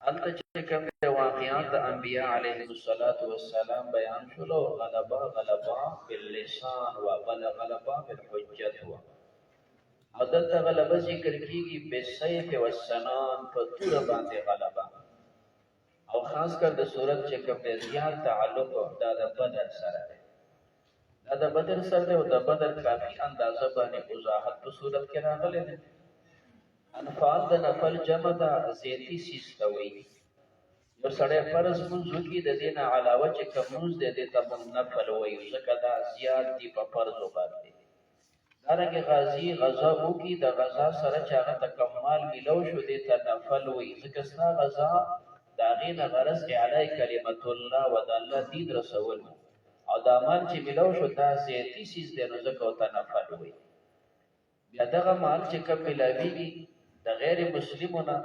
هلته چې کوم د واقعات د انبیاء علیهم السلام بیان شولو، غلبه باللسان و غلبه بالحجت و او دلته غلبه ذکر کیږي بالسیف والسنان، په تور باندې غلبه. او خاص کر د صورت چې کوم د زیات تعلق دا د بدر سره دی، دا د بدر سره دی او د بدر کافی اندازه باندې وضاحت په صورت کې راغلی دی. انفال د نفل جمع ده، زیتی سیس ته وایي. یو سړی فرض مونځ وکړي، د دې نه علاوه چې کوم مونځ دی دې ته مونږ نفل وایو، ځکه دا زیات دي په فرضو باندې. دارنګه غازی غزا وکړي، د غزا سره چې هغه ته کوم مال میلو شو دې ته نفل وایي، ځکه ستا غزا د هغې نه غرض اعلی کلمت الله و د الله دین رسول او دا مال چې میلو شو دا زیتی سیز دی، نو ځکه ورته نفل وایي. بیا دغه مال چې کوم میلاویږي د غیر مسلمو نه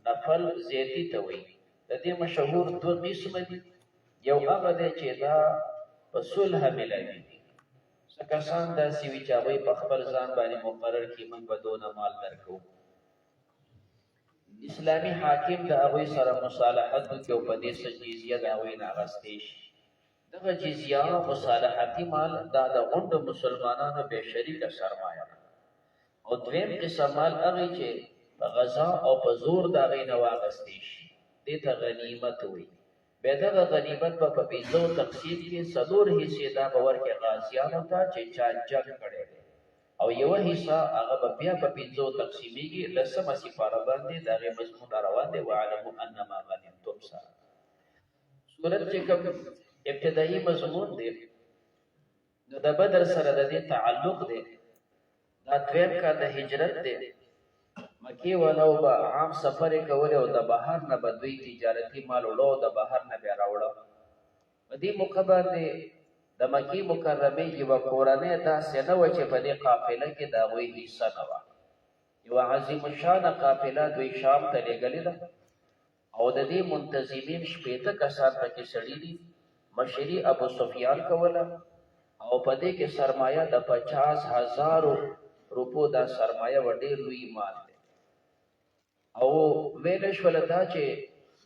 نفل زیتی ته وایي. د دې مشهور دوه قسمه دي، یو هغه دی چې دا په صلح میلاویږي، څه کسان داسې وي چې هغوی په خپل ځان باندې مقرر کړي موږ به دونه مال درکوو، اسلامي حاکم د هغوی سره مصالحت وکړي او په دې څه جزیه د هغوی نه اخیستی شي. دغه جزیه مصالحتي مال دا د غونډو مسلمانانو بې شریکه سرمایه ده. او دویم قسم مال هغې چې په غذا او په زور د هغې نه واخیستی شي، دې ته غنیمت وایي. بیا دغه غنیمت به په پنځو تقسیم کې 4 حصې دا به ورکړي غازیانو ته چې چا جنګ کړی دی، او یوه حصه هغه به بیا په 5 تقسیمیږي. 10مه سپاره باندې د هغې مضمون روان دی، واعلموا انما غنمتم سره. صورت چې کوم ابتدایي مضمون دی نو د بدر سره د دې تعلق دی. دا 2 کال د هجرت دی، مکی ولو به عام سفر کولی او د بهر نه به دوی تجارتي مال وړو، د بهر نه بیا راوړه. په دې موقع باندې د مکې مکرمې یوه کورنۍ داسې نه وه چې په دې قافله کې د هغوی حصه نه وه. یوه عظیم الشانه قافله دوی شام ته لېږلې ده او د دې منتظمین 15 کسان پکې سړي دي. مشري ابو سفیان کوله او په دې کې سرمایه د 50,000 روپو دا سرمایه و، ډېر لوی مال دی. او ویل شوله دا چې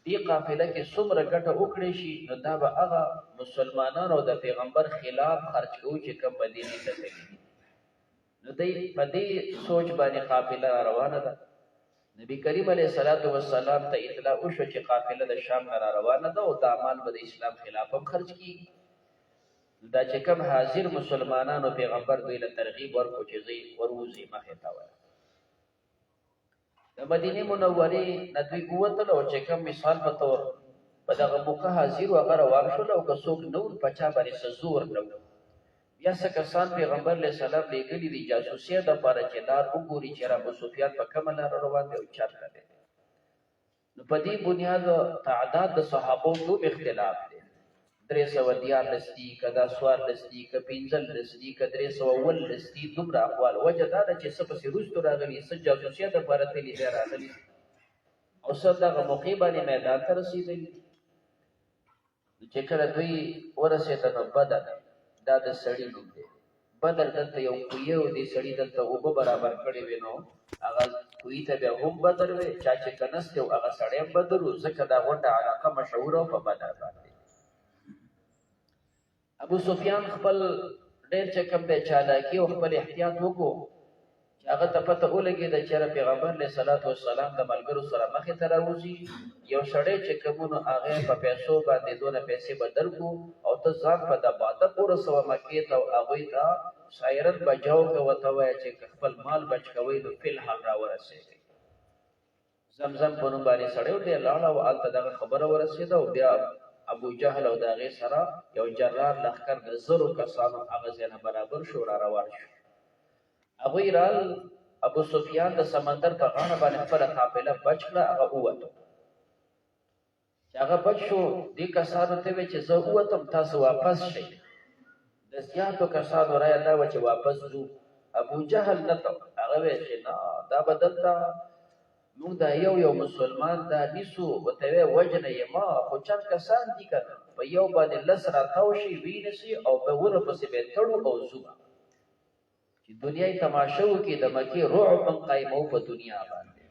دې قافله کې څومره ګټه وکړی شي نو دا به هغه مسلمانانو او د پیغمبر خلاف خرج کوو چې کوم مدینې ته تللي دي. نو دی په دې سوچ باندې قافله را روانه ده. نبی کریم علیه السلام ته اطلاع وشو چې قافله د شام نه را روانه ده او دا مال به د اسلام خلاف هم خرج کیږي. دا چې کوم حاضر مسلمانانو پیغمبر دوی له ترغیب ورکړو چې ځئ وروځئ مخې ته وایه. د مدینې منورې نه دوی ووتل او چې کوم مثال په طور په دغه موقع حاضر و هغه روان شول او که څوک نه ول په چا باندې څه زور نه و. بیا څه کسان پیغمبر علیه السلام لېږلي دي جاسوسۍ دپاره چې لار وګوري چې ابو سفیان په کومه لاره روان دی او چېرته دی. نو په دې بنیاد تعداد د صحابو ټول اختلاف دی، 314 دي که دا 14 دي که 15 دي که 319 دي، دومره اقوال. وجه دا ده چې څه پسې وروستو راغلي، څه جاسوسۍ دپاره تللي دی راغلي او څه دغه موقع باندې میدان ته رسېدلي. چې کله دوی ورسېده نو بدر، دا د سړي نوم دی. بدر دلته یو کویه و، دې سړي دلته اوبه برابر کړې وې نو هغه کوهي ته بیا هم بدر وې. چا چې کنست و هغه سړی هم بدر و، ځکه دا غونډه علاقه مشهوره په بدر باندې. ابو سفیان خپل ډېر چې کوم دی چالاکي او خپل احتیاط وکړو چې هغه ته پته ولګېده چې پیغمبر علیه السلام د ملګرو سره مخې ته راوځي. یو سړی چې کوم نو هغې په پیسو باندې دونه پیسې به درکړو او ته ځان په دباته ورسوه مکې ته او هغوی ته شاعرن بجاو که ورته ووایه چې خپل مال بچ کوئ نو فلحال راورسېږئ. زمزم په نوم باندې سړی و، دی لاړه او هلته دغه خبره ورسېده او بیا ابو جهل او د هغې سره یو جرار لښکر د 1000 کسانو هغه ځای نه برابر شو، را روان شو. هغوی رال ابو سفیان د سمندر په غاړه باندې خپله قافله بچ کړه، هغه ووتو. چې هغه بچ شو دې کسانو ته ویې چې زه ووتم تاسو واپس شئ. د زیاتو کسانو رایه دا وه چې واپس ځو. ابو جهل نه ته هغه ویل چې نه دا به دلته موږ دا یو مسلمان دا نیسو، ورته ویې وجنه یې ما خو چند کسان دي که نه په یو باندې 10 راتاو شي وینیسي او په ورپسې به یې تړو او ځو چې دنیا یې تماشه وکړي. د مکې رعب هم قایمو په دنیا باندې.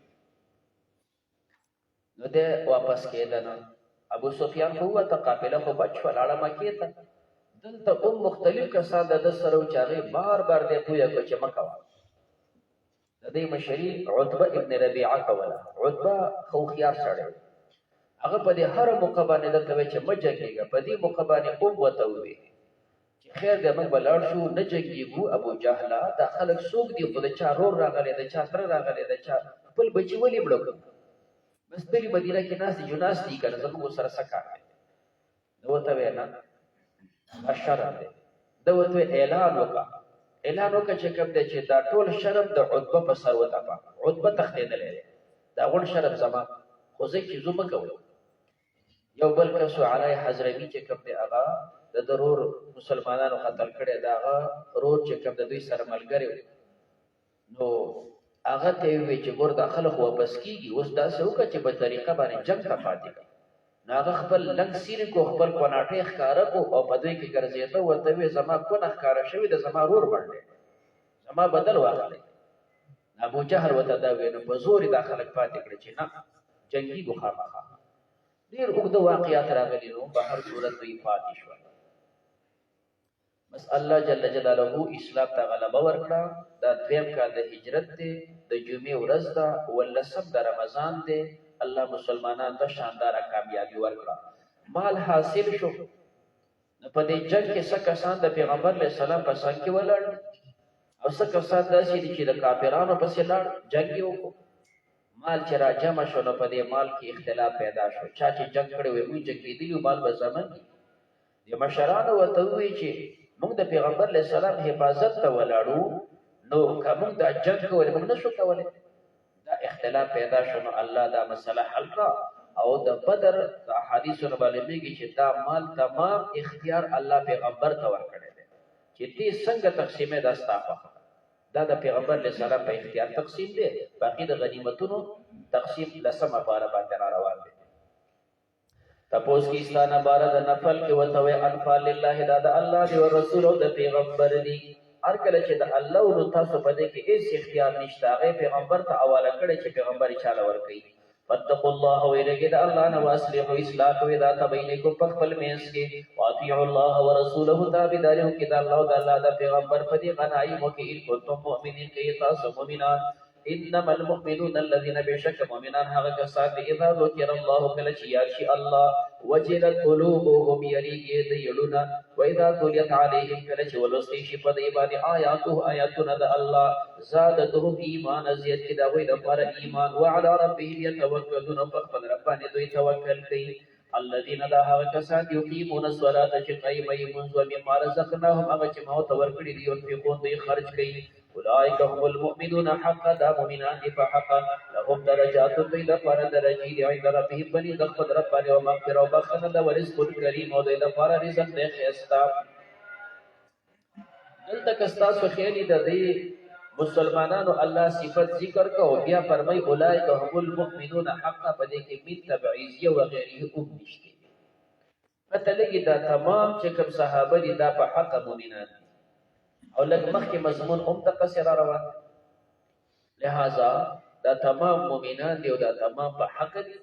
نو ده واپس کېده نه. ابو سفیان خو وته قافله خو بچ ولاړه مکې ته. دلته مختلف کسان د ده سره و چې هغې بار بار دی پویه کړه چې مه کوه. د دې مشري عتبه ابن ربیعه کوله. عتبه خو هوښیار سړی و. هغه په دې هره موقع باندې درته وایي چې مه جنګېږه. په دې موقع باندې ورته وویل چې خیر دی موږ به لاړ شو نه جنګېږو. ابو جهله دا خلک څوک دي خو د چا رور راغلی د چا تره راغلی د چا خپل بچي ولې مړه کړو. بس دلې مدینه کې ناست دي جو ناست دي که نه زموږ ورسره څه کار دی. ده ورته ویل نه دا شرم دی. ده ورته ویل اعلان وکړه چې کوم دی چې دا ټول شرم د عتبه په سر وتپه. عتبه تښتېدلی دی دا غوڼ شرم زما خو زه چې زو مه کوئ. یو بل کس و علی حضرمي چې کوم دی هغه د ده رور مسلمانانو قتل کړی د هغه رور چې کوم د دوی سره ملګری و. نو هغه ته یې وویل چې ګور دا خلک واپس کېږي اوس داسې وکړه چې په طریقه باندې جنګ ته پاتې کړه. نو هغه خپل لنګ سیرې کو خپل کوناټۍ ښکاره کو او په دوی کې ګرځېده. ورته ویې زما کونه ښکاره شوې ده زما رور باندې زما بدل واخلئ. ابو جهل ورته دا ویل نو په زور یې دا خلک پاتې کړه چې نه جنګېږو خامخا. ډېر اوږده واقعات راغلي نو په هر صورت دوی پاتې شول. بس الله جل جلاله اسلام ته غلبه ورکړه. دا دویم کال د هجرت دی د جمعې ورځ ده 18 د رمضان دی. الله مسلمانانو ته شانداره کامیابي ورکړه. مال حاصل شو. په دې جنګ کې څه کسان د پیغمبر علیه السلام په څنګ کې ولاړ او څه کسان داسې دي چې د کافرانو پسې لاړ جنګ یې وکړو. مال چې را جمع شو نو په دې مال کې اختلاف پیدا شو. چا چې جنګ کړی وی موږ جنګېدلي وو مال به زمن دي. د مشرانو ورته ووایي چې موږ د پیغمبر علیه السلام حفاظت ته ولاړو نو که موږ دا جنګ کولی موږ نه شو کولی. دا اختلاف پیدا شو نو الله دا مسله حل کړه او د بدر د احادیثو نه معلومیږي چې دا مال تمام اختیار الله پیغمبر ته ورکړی دی چې دې څنګه تقسیمې دا ستا خوښه. دا د پیغمبر علیه السلام په اختیار تقسیم دی. باقي د غنیمتونو تقسیم لسمه پاره باندې را روان دی. تپوس کی ستانه باره د نفل کې ورته وایي انفال لله دا د الله دی او رسول او د پیغمبر دی. هر کله چې د الله او تاسو په دې کې هیڅ اختیار نشته هغه پیغمبر ته حواله کړی چې پیغمبر یې چاله ورکوي. فاتقوا الله ویرګید الله نه واصلحوا اصلاح کوي دا تبینکم په خپل مینس کې واطیعوا الله ورسوله تابعداري وکړي د الله او د الله د پیغمبر په دې غنایمو کې ان کنتم مؤمنین کې تاسو مؤمنان. انما المؤمنون الذين بشك مؤمنان هغه کسان دي اذا ذکر الله کله چې یاد شي الله وجلت قلوبهم یریږي د یړونه واذا تليت عليهم کله چې ولوستي شي په دې باندې آیاتونه د الله زادتهم ایمان زیات کی دا وي د پر ایمان وعلى ربهم يتوکلون په خپل رب باندې دوی توکل کوي. الذين دا هغه کسان یقیمون الصلاة چې قایمه یې منځ او مما رزقناهم هغه چې ما ته ورکړي دي او ينفقون دوی خرج کوي. اولئک هم المؤمنون حقا دا مؤمنان دي په حقا لهم درجات دوی لپاره درجې دي عند ربهم بني د خپل رب باندې او مغفرت او بخښنه ده ورزق کریم او دوی لپاره رزق دی ښایسته. دلته که ستاسو خیالي د دې مسلمانانو الله صفت ذکر کو بیا فرمای اولئک هم المؤمنون حقا په دې کې من تبعیضیه و غیره هم نشته. پته لګي دا تمام چې کوم صحابه دي دا په حق مؤمنان او لږ مخکې مضمون هم دقسې را روان. لہذا دا تمام مؤمنان دي او دا تمام په حق دي.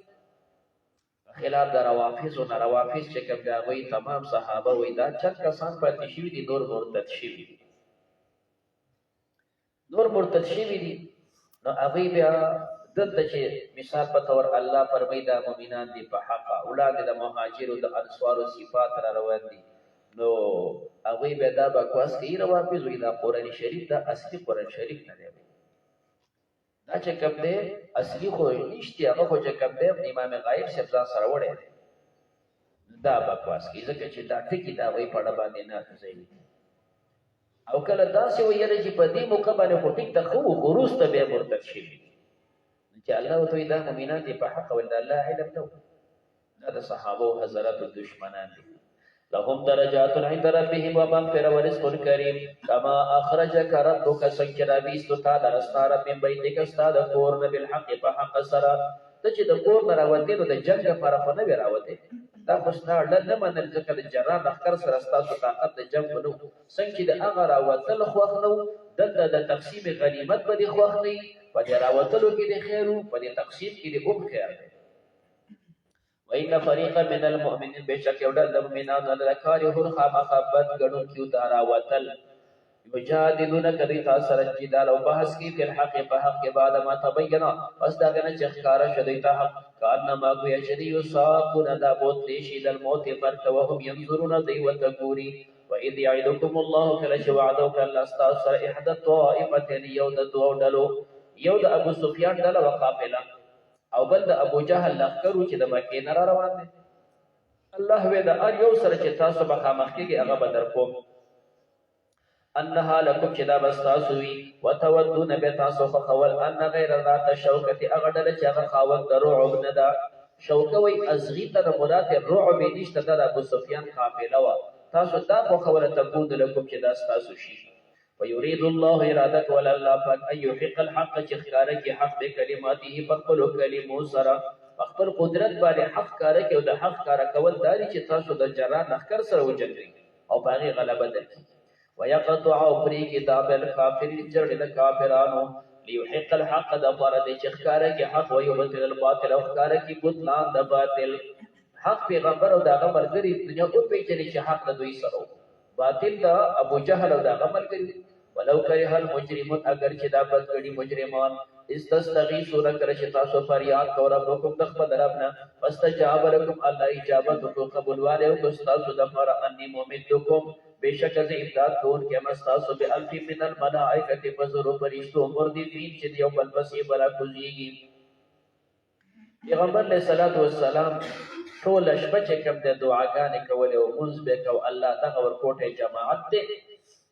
خلاف د روافض او روافض چې کوم دا وایي تمام صحابه وایي دا چند کسان پاتې شوي دي نور مرتد شوي دي. نور مرتد شوي دي نو هغوی بیا دلته چې مثال په طور الله فرمایي دا مؤمنان دي په حقه. وړاندې د مهاجرو د انصارو صفات را روان دي نو هغوی بیا دا بکواس کوي روافض وایي دا قرآن شریف دا اصلي قرآن شریف نه دی. دا چې کوم دی اصلي خو نشته هغه خو چې کوم دی امام غایب صاحب ځان سره وړی دی. دا بکواس کوي ځکه چې دا ټکي د هغوی په اړه باندې نه ځایي او کله داسې ویل چې په دې موقع باندې خو ټیک ته خو وروسته بیا مرتد شوي چې الله ورته وایي دا مؤمنان دي په حق ول د الله علم نه دا د صحابو حضراتو دشمنان دي. لهم درجات عند ربهم ومغفرة ورزق کریم کما اخرجک ربک څنګه راویستو تا در ستا رب من بیتک ستا د کور نه بالحق په حق سره. ته چې د کور نه راوتې نو د جنګ لپاره خو نه وې راوتې دا خو ستا اړه نه منل ځکه د جران اختر سره ستاسو طاقت د جنګ نه و. څنګه چې د هغه راوتل خوښ نه و دلته د تقسیم غنیمت به دې خوښ نه وي. په دې راوتلو کې دې خیر و په دې تقسیم کې دې هم خیر دی. وإن فريقا من المؤمنين بشك يودل المؤمنان لكارهون خامخبت غنون کیو دارا وتل یجادلونک دیتا سر جدال او بحث کی فی الحق بحق کے بعد ما تبینا پس دا گنه چخکارا شدیتا حق کانما گویا شدی یساقون دا بوت لیشی للموت فرت وهم ينظرون دی وتقوری وإذ يعدكم الله كلش وعدوك الاستاثر إحدى الطائفتين يود دولو يود أبو سفيان دل وقافلا او بل د ابو جهل لخرو چې د مکې نه روان دي الله وې د ار یو سره چې تاسو به خامخکېږي هغه به در کوم انها لکم چې دا بس تاسو وي وتودون به تاسو فخول ان غیر ذات شوکت هغه ډله چې هغه خاوند د رعب نه ده شوکه وی ازغی ته مراد رعب نشته د ابو سفیان قافله وا تاسو دا خو خوله تكون لكم چې دا تاسو شي ويريد الله ارادك ولا الله پاک ان يحق الحق چې خاره کې حق به کلماته بخل کلمو سره خپل قدرت باندې حق کار کې او د حق کار کول داري چې تاسو د جرا نخکر سره وجنګي او باغی غلبه درکې ويقطع پری کې دابل کافرین جړل کافرانو ليحق الحق د بار د چې خاره کې حق ويبطل الباطل او خاره کې بوتلان د باطل حق پیغمبر او دغه مرګري دنیا او پیچلې چې حق د دوی سره باطل دا ابو جهل او دغه مرګري ولو کرہ المجرمون اگر چې دا بدګړي مجرمان استستغیثون کر چې تاسو فریاد کو ربکم تخبل ربنا فاستجاب لكم الله اجابت کو قبول والے او تاسو د پر انی مومنکم بیشک از امداد کون کې مستاسو به الف من الملائکه فزرو فرشتو مردفین چې دیو بل پسې برا کوزيږي پیغمبر علیہ الصلوۃ والسلام ټول شپه چې کوم د دعاګانې کولې او منځ به کو الله دغه ورکوټه جماعت دې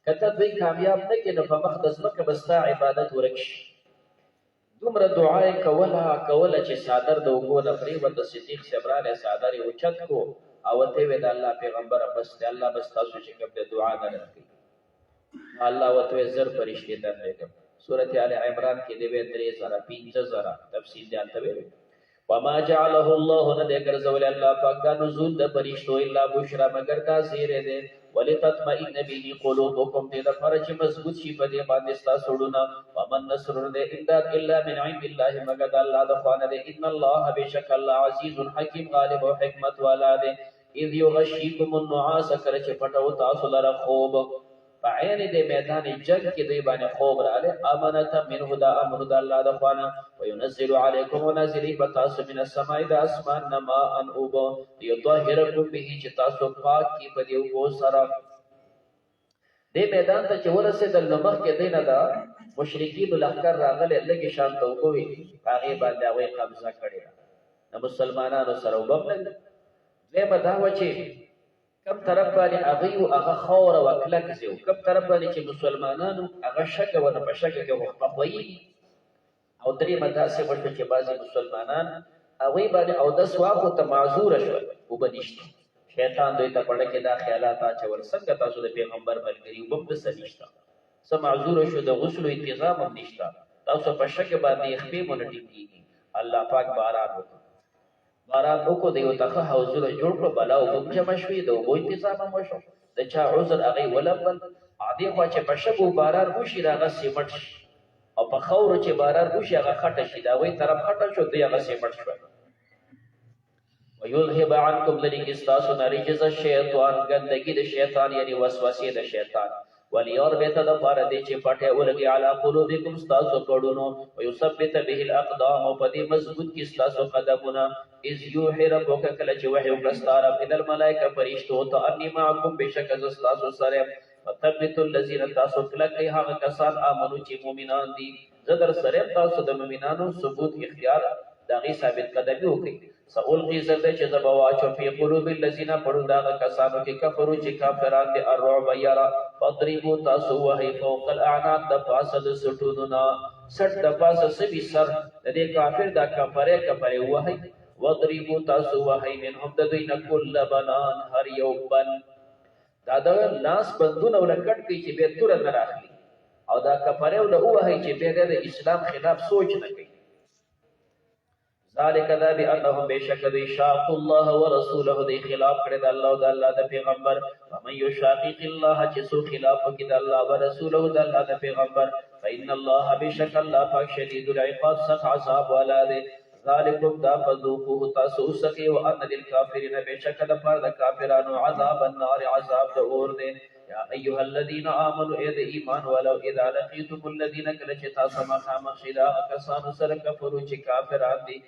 کته دوی کامیاب نه کینو په مقدس مکه بستا عبادت ورکش دومره دعای کوله چې صادر د وګو نفری و د صدیق صبرانه صادر او چت کو او ته وی د الله پیغمبر بس ته الله بس تاسو چې کوم د دعا نه کوي الله وته زر فرشتي درته سورته ال عمران کې دی 3000 تفصیل دی البته وما جعله الله ندگر زول الله پاک دا نزول د فرشتو الا بشرا مگر دا زیره ده ولتطمئن به قلوبكم دې د فرج مضبوط شي په دې باندې تاسو ډونه ومن نصر دې امداد الا من عند الله مگر الله د خوانه دې ان الله بشک الله عزیز حکیم غالب او حکمت والا دې اذ یغشیکم النعاس کر چې پټو تاسو لره خوب بعین دې میدان جنگ کې دوی باندې خوب رااله امانت منه دا امر د الله د خوانه وينزل عليكم ونازل بتاس من السماء د اسمان نما ان اوب يطهركم به چې تاسو پاک کی په دې وو سره دې میدان ته چې ورسېدل نو مخ کې دینه دا مشرکین لخر راغله لګي شان ته وګوي هغه باندې هغه قبضه کړی نو مسلمانانو سره وبم نه بداوه چې کم طرف باندې هغه او هغه خور او کلک زیو کم طرف باندې چې مسلمانانو هغه شک او نه پشک کې وخپوي او درې مداسه ورته چې بعضي مسلمانان هغه باندې او د سواخو ته معذور شو او بنشت شیطان دوی ته پړه کې دا خیالات اچول څنګه تاسو د پیغمبر ملګری وبم د سنشتا سم معذور شو د غسل تنظیم هم نشتا تاسو په شک باندې خپې مونږ ټینګي الله پاک باران وکړي باران کو دیو ته حوزه جوړ کړ بلا او کوم چې مشوي د وو تنظیم هم وشو د چا عذر هغه ولبل عادي خو چې په شګو باران وشي راغه سیمټ او په خور چې باران وشي هغه خټه شي دا وای طرف خټه شو دی هغه سیمټ شو ويذهب عنكم ذلك استاسو نرجز الشیطان گندگی د شیطان یعنی وسوسه د شیطان وليور بیت د بار دې چې پټه ولګي علی قلوبکم استاسو پړونو ويثبت به الاقدام او پدې مضبوط کی استاسو قدمونه اذ یوحي ربک کله چې وحی وکستار ابن الملائکه فرشتو ته انی معکم بشک از استاسو سره وثبت الذين تاسو کله هغه کسان امنو چې مؤمنان دي زدر سره تاسو د مؤمنانو ثبوت اختیار داغي ثابت قدمي وکړي سألقي زرد چې زبواچو فی قلوب الذين پړوندا کسانو کې کفرو چې کافران دي الرعب یرا فضربوا تاسو وهي فوق الاعناق د پاسه د سټوننا سټ د پاسه سبي سر د دې کافر دا کفره وهي وضربوا تاسو وهي منهم د دوی نه کل بنان هر یو بن دا د لاس بندونه ولکټ کی چې به تور نه راخلي او دا کفره ول وهي چې به د اسلام خلاف سوچ نه کوي ذالک ذا بانهم بشک ذی شاق الله ورسوله ذی خلاف کړه د الله او د الله د پیغمبر ومن یشاقق الله چې سو خلاف کړه د الله او رسوله د الله د پیغمبر فإن الله بشک الله پاک شدید العقاب سخت عذاب والا دی ذالکم دا فذوقوه تاسو سکی وان للکافرین بشک د پر د کافرانو عذاب النار عذاب د اور دے یا ایها الذین آمنوا اذ ایمان ولو اذا لقیتم الذین کلچ تاسو مخامخ شدا کسانو سره کفرو چې کافران دي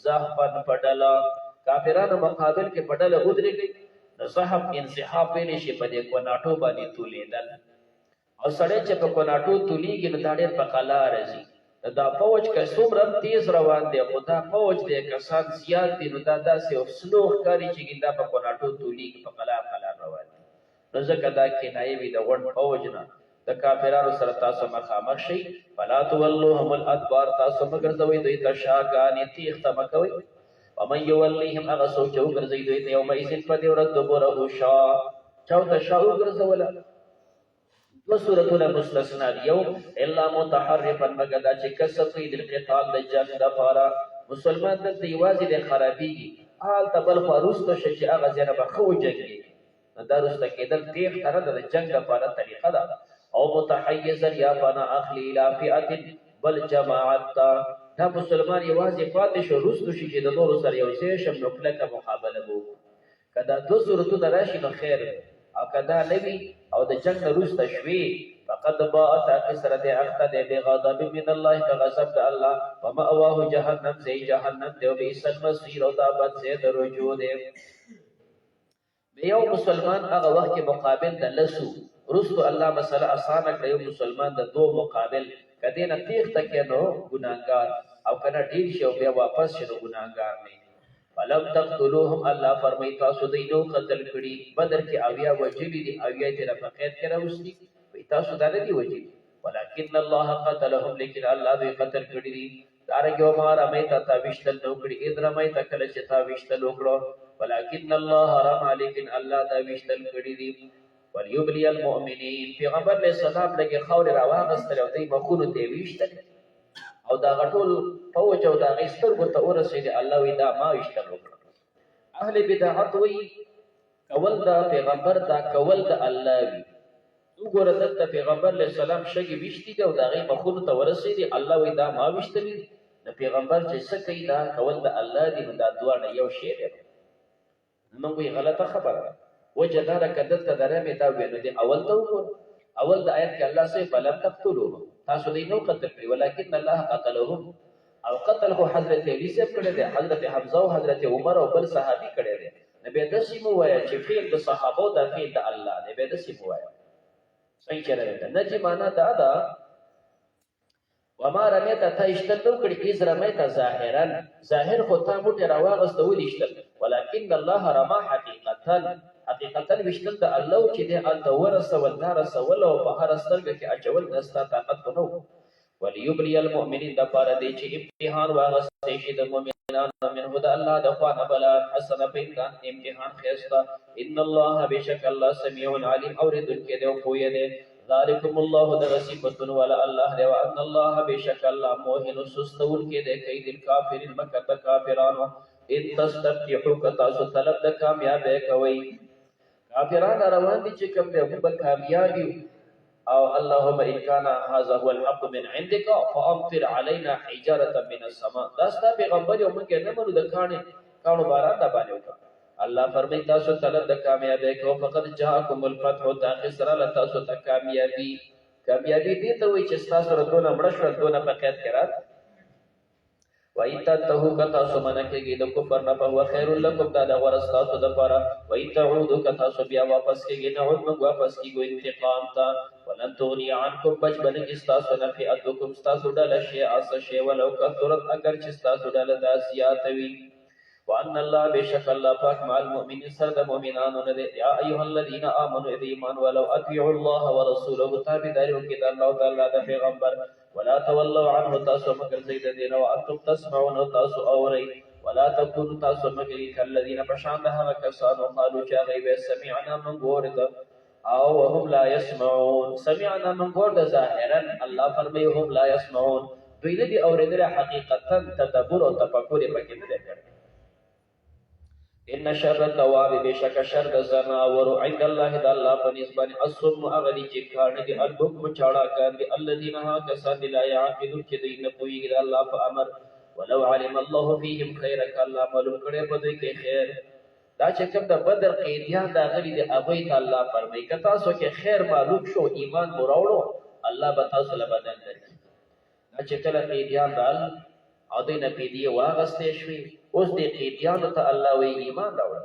زحفن پډلا کافرانو مقابل کې پډلا ودرېږي د صحف انسحاب ویل شي په دې کو ناټو باندې تولیدل او سړی چې په کو ناټو تولیږي نو دا ډېر په قلا راځي دا فوج که څومره تیز روان دی خو دا فوج دی کسان زیات دي نو دا داسې سلو ښکاري چې دا په کو ناټو تولیږي په قلا روان دي نو ځکه دا کنایه وي د غونډ فوج نه د کافرانو سره تاسو مخامخ شئ فلا تولوهم الادبار تاسو مگر ځوئ دوی ته شاګانې تیښته مه کوئ ومن یولیهم هغه څوک چې وګرځئ دوی ته یومئذ په دې ورځ دبره شا چا ورته شا وګرځوله دو صورتونه مستثنا دي یو الا متحرفا مگر دا چې کسب کوي د قتال د جنګ دپاره مسلمان دلته یوازې د خرابېږي هلته بل خوا وروسته شه چې هغه ځای نه به ښه وجنګېږي نو دا وروسته کېدل تېښته نه ده د جنګ دپاره طریقه ده او متحیزا یا پناه اخلي الى فئة بل جماعت ته دا مسلمان یوازې پاتې شو وروستو شي چې د نورو سره یو ځای شم نو کلکه مقابله به وکړو که دا دو صورتونه راشي نو خیر او که دا نه وي او د جنګ نه وروسته شوې فقد باءت اخسر دې اخته دې بغضب من الله په غضب د الله ومأواه جهنم ځای جهنم دی او بئس المصیر او دا بد ځای د رجوع دی یو مسلمان هغه وخت کې مقابل د لسو وروستو الله مسله اسانه کړه یو مسلمان د دو مقابل کدی نه تیښته کې نو ګناهګار او کنه ډیر شي او بیا واپس شي نو ګناهګار نه فلم تقتلوهم الله فرمایي تاسو دوی نو قتل کړي بدر کې اویا وجلی دي اویا تیر په قید کې راوستي تاسو دا نه دي وجلی ولکن الله قتلهم لیکن الله دوی قتل کړي دي دارنګه ما رمیت تا وشتل نو کړي اذ رمیت کله چې تا وشتل وکړو ولکن الله رمى لیکن الله دا وشتل کړي دي وليبلي المؤمنين پیغمبر علیہ السلام لګي خور راواغستل او دوی مخونو ته وشتل او دا غټول فوج او دا غستر ورته ورسېد الله وی دا ما وشتل وکړه اهل بدعت وی کول دا پیغمبر دا کول دا الله وی وګوره دلته پیغمبر علیہ السلام شګي وشتي او دا غي مخونو ته ورسېد الله وی دا ما وشتل د پیغمبر چې څه کوي دا کول دا الله دی نو دا دوه یو شی دی نو وی غلطه خبره وجدار کدت درمه دا وینو دی اول ته وګور اول د آیت کې الله سي فلم تقتلوهم تاسو دې نو قتل کړی ولکن الله قتلهم او قتل هو حضرت علی سے کړی دی حضرت حمزه او حضرت عمر او بل صحابي کړی دی نبی د سیمو وایا چې فعل د صحابه او د فعل د الله دی به د سیمو وایا صحیح چره ده نجی معنا دا دا وما رمیت تا اشتلو کړي از رمیت ظاهرا ظاهر خو تا موټه راواغسته ولې اشتل ولکن الله رما حقیقتا وشتل د الله چې د الدورس والنار سول او په هر سترګه کې اچول نستا طاقت نو وليبلي المؤمنين د پاره دی چې امتحان واغسته شي د مؤمنانو منه د الله د خوانه بلا حسن په امتحان خيستا ان الله بشک الله سميع عليم اوریدل کې دی او پوهه دی ذالکم الله درسیبتن ولا الله دی وان الله بشک الله موهن سستول کې دی کید الکافرین مکه کافرانو ان تستفتحوا کتاسو طلب د کامیابی کوي کافران روان دي چې کوم دی په کامیابی او اللهم ان كان هذا هو الحق من عندك فامطر علينا حجاره من السماء دا ستا پیغمبر یو موږ نه مرو د کانو باران دا باندې وکړه الله فرمایي تاسو طلب د کامیابی کو فقط جاءكم الفتح تاخسر لتاسو ته کامیابی دې ته وایي چې تاسو راتونه مړ شو راتونه په قید کې رات وَإِن تَنْتَهُوا كَتَاسُ مَنَكِگِ د کفر نه په خیر لکم دا د ورستاسو د پاره وَإِن تَعُودُوا کَتَاسُ بیا واپس کېږي نه ود موږ واپس کېږو انتقام ته ولن تغني عنكم بجبن استاسو نفئتكم استاسو ډله شی اس شی ولو کثرت اگر چې استاسو ډله دا زیاتوي وان الله بشک الله پاک مع المؤمنین سر د مؤمنانو نه دی یا ایها الذين امنوا اذ ایمان ولو اطیعوا الله ورسوله تابعداري وکړه الله تعالی د پیغمبر ولا تولوا عنه تاسو مگر زید دین او انتم تسمعون تاسو اوري ولا تكونوا تاسو مگر کالذین پشان ده کسانو قالوا چا غیب سمعنا من غورد او وهم لا يسمعون سمعنا من غورد ظاهرا الله فرمایي هم لا يسمعون دوی نه دي اوریدل حقیقتا تدبر او تفکر پکې نه دی ان شر الدواب بشک شر الزناور عند الله د الله په نسبت الصم اغلی چې کان دي البکم چاړه کان دي الذين ها کسان لا يعقلون چې دوی نه پوهیږي د الله په امر ولو علم الله فيهم خيرا الله معلوم کړي په دوی کې خیر دا چې کوم د بدر قیدیان دا غلي د ابي ته الله فرمایي که تاسو کې خیر معلوم شو ایمان وراوړو الله به تاسو له بدن درکړي دا چې کله قیدیان رال او دوی نه پیډي واغستې شوي اوس د قیدیانو ته الله وی ایمان راوړ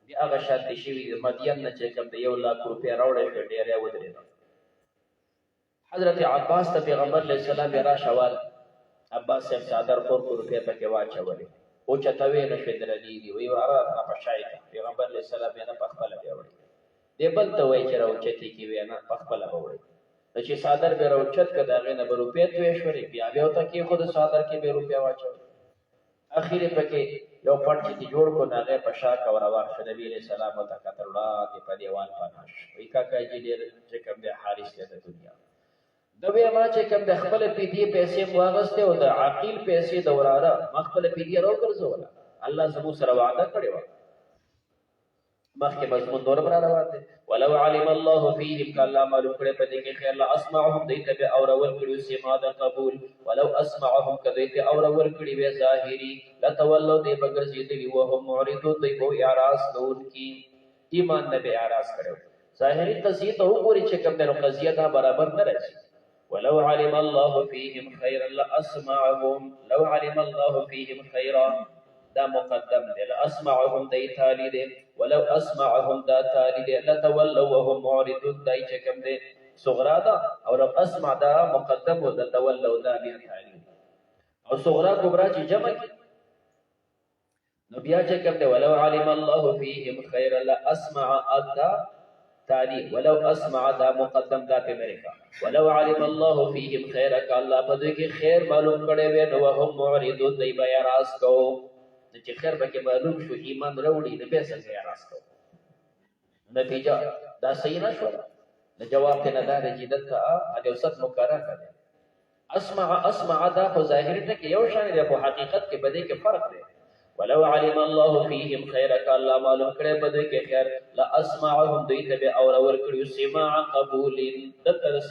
دی هغه شانتي شوي د مدین نه چې کوم د 1 لک روپیا راوړل شو ډیره ودرېده حضرت عباس ته پیغمبر علیه السلام را شوال عباس صاحب صادر کور روپیا پکې واچولې او چتوي نشو درلې دی وی ورا نه پښای پیغمبر علیه السلام یې نه پخپل دی وړي دی بل ته وای چې راوچتي کې وینا پخپل وړي چې صادر به راوچت کدا غې نه روپیا توې شوري بیا بیا ته کې خود صادر کې به روپیا واچو اخیر پکې یو پټ چې جوړ کو ناغه پښا کا وروا شو نبی علیہ السلام ته کتر وړاندې په دیوال پناش وی کاکا چې ډېر چې کوم د حارث ته دنیا دوی ما چې کوم د خپل پیډي پیسې واغسته او د عاقل پیسې دوراره خپل پیډي راو ګرځول الله زمو سره وعده کړی و مخکې مضمون دور پر روان دي ولو علم الله فيهم كلا معلوم کړي په دې کې خیر الله اسمعهم دیت به اور ول کړي سما د قبول ولو اسمعهم کدیت اور ول کړي وی ظاهري لتولوا دی بغیر زیدلی وهم معرضون دی بو اعراض دون کی ایمان نه به اعراض کړو ظاهري قضیه ته وګوري چې کوم د قضیه دا برابر نه راځي ولو علم الله فيهم خيرا لاسمعهم لو علم الله فيهم خيرا دا مقدم دی لاسمعهم دی تالی دی ولو اسمعهم دا تالی دی لتولوا وهم معرضون دای چې کوم دی صغرا دا او لو اسمع دا مقدم او لتولوا دا بیا تالی او صغرا کبرا چې جمع کی نو بیا چې کوم دی ولو علم الله فيهم خيرا لاسمع ادا تالی ولو اسمع دا مقدم دا په امریکا ولو علم الله فيهم خيرا ک الله په دې کې خیر معلوم کړي وي نو وهم معرضون دی بیا راس کو چې خیر به کې معلوم شو ایمان راوړي نه به څنګه راستو نتیجه دا صحیح نشو د جواب ته نه دا جدت کا هغه وسط مقرر کړي اسمع دا خو ظاهر ته کې یو شان دی په حقیقت کې بده کې فرق دی ولو علم الله فيهم خيرا الله معلوم کړي بده کې خیر لا اسمعهم دوی ته به اور اور کړي سماع قبول دته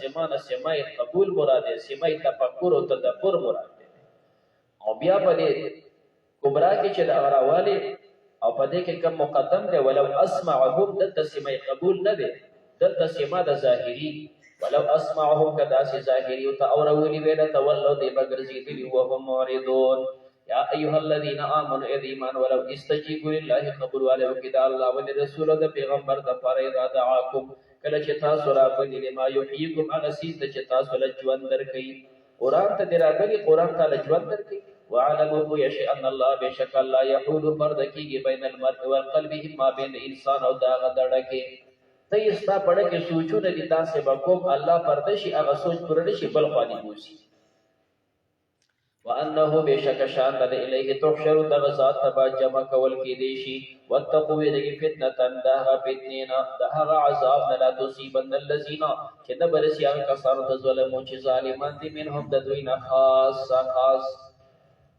سماع قبول مراد سماع تفکر او تدبر مراد او بیا په دې کبرا کې چې دا راواله او په دې کې کم مقدم دی ولو اسمعهم دته سماع قبول نه دی دته سماع د ظاهری ولو اسمعهم کدا سي ظاهری او اورولي ویل تولوا دی بغرزيدلی وهم معرضون یا ایها الذين امنوا ایمان ولو استجیبوا لله قبول والو کدا الله ول رسول د پیغمبر د پاره دا دعاکم کله چې تاسو را بنی ما یحییکم هغه سیس چې تاسو له ژوند درکې قران ته درابلی قران ته له ژوند درکې وعلموا يشاء ان الله بشک الله يحول فرد کیږي بین المرء والقلب ما بین انسان او دا غدړه کې ته استا پړه کې سوچونه دي تاسو به کوم الله پردشي هغه سوچ پرړي شي بل خالي موسی وانه بشک شان د الیه تحشر د ذات تبا جمع کول کې دی شي وتقوا دغه فتنه دا فتنینا دا عذاب لا تصيبن الذين چې د برسیان کسانو ته ظلم او چې ظالمان دي منهم د دوی نه خاص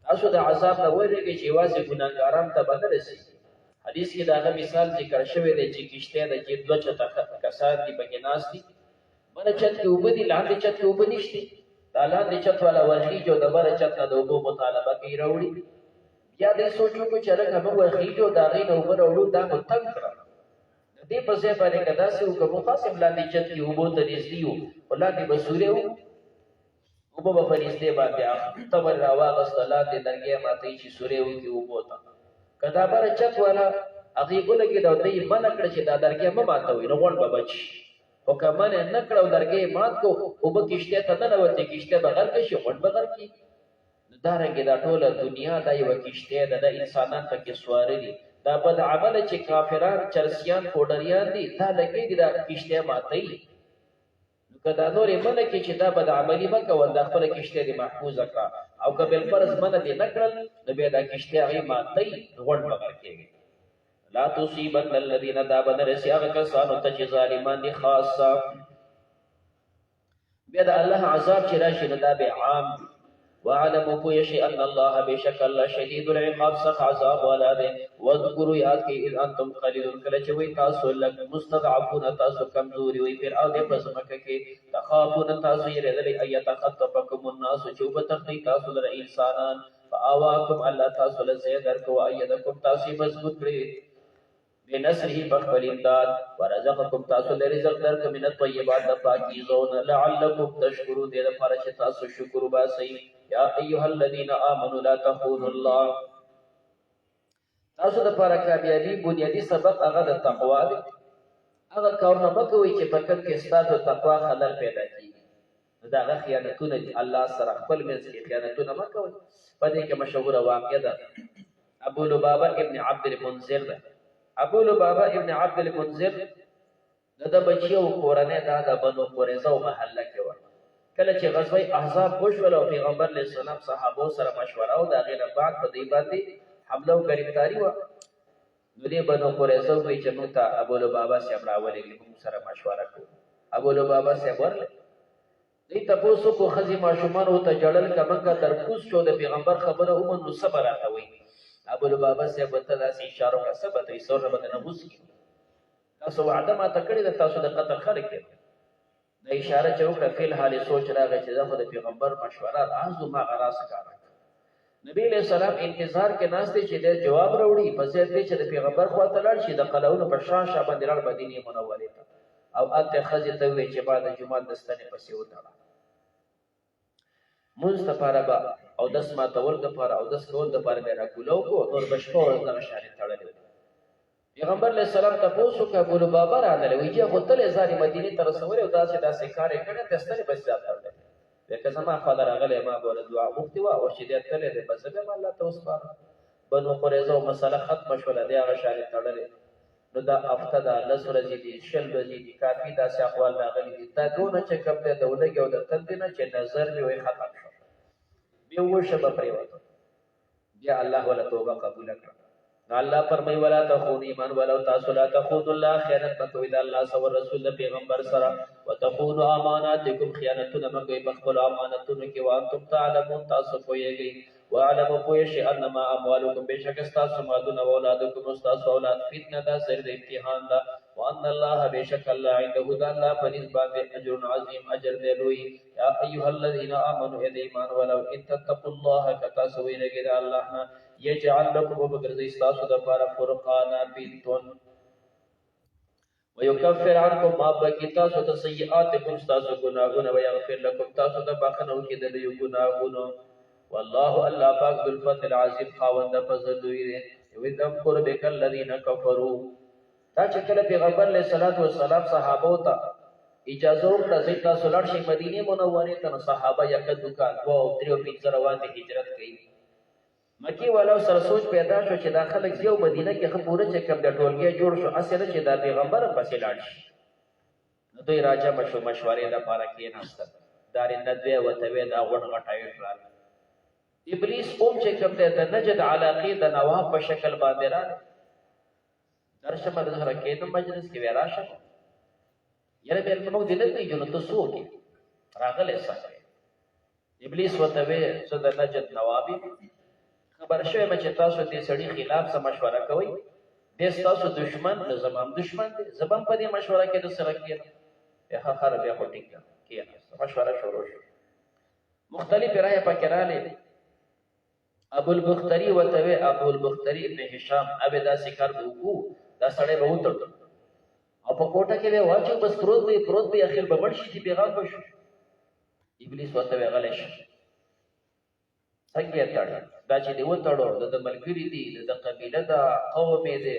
تاسو د عذاب نه وریږي چې واځي ګناګاران ته بدل شي حدیث کې دا مثال ذکر شوی دی چې کشته د چې دوه چته کسان دي بګی ناس دي بل چت کې وبدي لاندې چت کې وبنيشتي دا لاندې چت والا ورخي جو د بل چت نه د وبو مطالبه کوي راوړي یا دې سوچو کو چې لکه موږ ورخي جو دا غي نه وبر وړو دا کو تنگ کړه دې په ځای باندې کدا سه وکړو خاصه لاندې چت کې وبو ته نږدې ولاندې بسوره وبو په فريسته باندې تبر راواغست لاندې درګه ماته چې سوره وکي وبو ته کدا بر چت والا هغه ګلګي دا دې من کړ چې دا درګه ما ماته وي نو غون بچ او کمنه نکړو درګه مات کو وب کشته ته نه وته کشته بغیر کې شي غون بغیر کې دا رنګ دا ټوله دنیا دا یو کشته د انسانان ته کې سواري دي دا بد عمل چې کافران چرسیان پوډریان دي دا لګي دا کشته ماته کدا نورې من کې چې دا بد عملی مکه ول د خپل کشته دی محفوظ کړه او کبل فرض من دې نکړل نو به دا کشته هغه ماتي غوړ بغیر کېږي لا تصيبن الذين دابن رسيا کسانو ته چې ظالمان دي خاصه بیا د الله عذاب چې راشي نو دا به عام وعلموا فيشي ان الله بشك الله شديد العقاب سخ عذاب والا ده واذكروا یاد کې اذ انتم قليل کله چې وي تاسو لګ مستضعفون تاسو کمزوري وي پر او دې پس مکه کې تخافون تاسو یې رضل ايت خطفكم الناس چوب تخني تاسو در انسانان فآواکم الله تاسو له زید درکو ایدکم تاسو مضبوط کړی بنصره بخبل امداد ورزقکم تاسو له رزق درک من الطیبات د پاکیزون لعلکم تشکرون دې لپاره چې تاسو شکر وباسئ یا ایها الذین آمنوا لا تخونوا الله تاسو د لپاره کامیابی بنیادی سبق هغه د تقوا دی هغه کارونه مکوئ چې په کوم کې ستاسو تقوا خلل پیدا کیږي دا هغه خیانتونه دي الله سره خپل منځ کې خیانتونه مکوئ په دې کې مشهوره واقعه ده ابو لبابه ابن عبد المنذر ده ابو لبابه ابن عبد المنذر د بچیو کورنۍ د بنو قریظه محله کې و کله چې غزوه احزاب وشول او پیغمبر علیه السلام صحابه سره مشوره او دا غیر بعد په دې باندې حمله او گرفتاری و نو دې بنو قریظه وی چې نو ته ابو لبابه صاحب راولې موږ سره مشوره کوو ابو لبابه صاحب ورل دې تاسو کو خزي ماشومان او ته جړل کمنګه ترکوس شو د پیغمبر خبره اومن نو صبر راته وی ابو لبابه صاحب ته داسې اشاره وکړه سبت یې سره بدنه وسکی تاسو وعده ما تکړه د تاسو د قتل خلک د اشاره چوکه فل حال سوچ راغی چې دا د پیغمبر مشوره راځو ما غراس کار نبی علیہ السلام انتظار کې ناشته چې د جواب وروړي پس دې چې د پیغمبر خوا ته لاړ شي د قلاونو په شان شابه دلال مدینه منوره ته او اته خزه ته وی چې بعد جمعه دستنه پسې وټاړه مستفاره با او دس ما تول د پر او دس کول د پر میرا کولو کو نور بشکو د شاري تړلې پیغمبر علیہ السلام تاسو کا ابو لبابه راغله وی چې خپل ځاري مدینه تر سوره او داسې کار کړه دستنه پسې ځاتړل وکه زما خاله راغله ما بوله دعا وکړه او شدت کړي د بس به الله توسبار بنو قریظه مسله ختم شول دی هغه شاري تړلې نو دا افتدا لسر زیدی شل زیدی کافی دا اقوال راغلي دي دا دونه چې کوم د دولګي او د تندینه چې نظر دی وي ختم شو بیا وشبه پریوته بیا الله ولا توبه قبول کړه نو الله فرمای ولا تخون ایمان ولا تاسو لا تخون الله خیانت مکوئ د الله سو رسول پیغمبر سره وتخون اماناتکم خیانتونه مکوئ بخبل امانتونه کې وانتم تعلمون تاسو پوهیږئ وعلم پوهیږئ انما اموالکم بشک تاسو مالونه او اولادکم تاسو اولاد فتنه دا سر د امتحان دا وان الله بشک الله عنده دا الله پنځ باندې اجر عظیم اجر دی لوی یا ایها الذین آمنوا ایمان ولو ان تتقوا الله کتاسو ویلګی دا الله نه یجعل لكم وبغرزي استاسو د پاره فرقانا بنتون ويكفر عنكم ما بقي تاسو د سیئاتکم استاسو گناهونه ويغفر لكم تاسو د بخنو کې د یو گناهونو والله الله پاک بالفضل العظیم خاوند فضل دی وذم قربک الذين كفروا دا چې کله پیغمبر علیه الصلاۃ والسلام صحابه ته اجازه ورکړه چې تاسو لاړ شئ مدینه منوره ته صحابه یک دکان او درو پیڅ روان دي هجرت کوي مکی والا سره سوچ پیدا شو چې دا خلک یو مدینه کې خپوره چې کوم د ټولګي جوړ شو اصله چې دا پیغمبر پسې لاړ شي نو دوی راجا مشورې لپاره کې نشته دار ندوی وتوی دا غټ غټای کړل ابلیس اوم چې کوم د نجد علاقه د نواب په شکل باندې را درشه مدرسه کې د مجلس کې وراشه یره به موږ دلته نه جوړ ته سو کې راغله سره ابلیس وتوی چې د نجد نوابي خبر شوی چې تاسو دې سړي خلاف سم مشوره کوئ دې تاسو دشمن د زمام دشمن دې زبم په دې مشوره کې د سره کېږي په هغه بیا په ټیک کې مشوره شروع شو مختلف رائے پکې رااله ابو البختری وتوی ابو البختری ابن هشام ابي دا سکر وو دا سړی به وته او په کوټه کې وای واچو بس پروت به اخر به مرشي چې پیغام وشو ابلیس وتوی غلې شو څنګه تړل دا چې دی وتړو د ملګری دی د قبيله دا قوم دی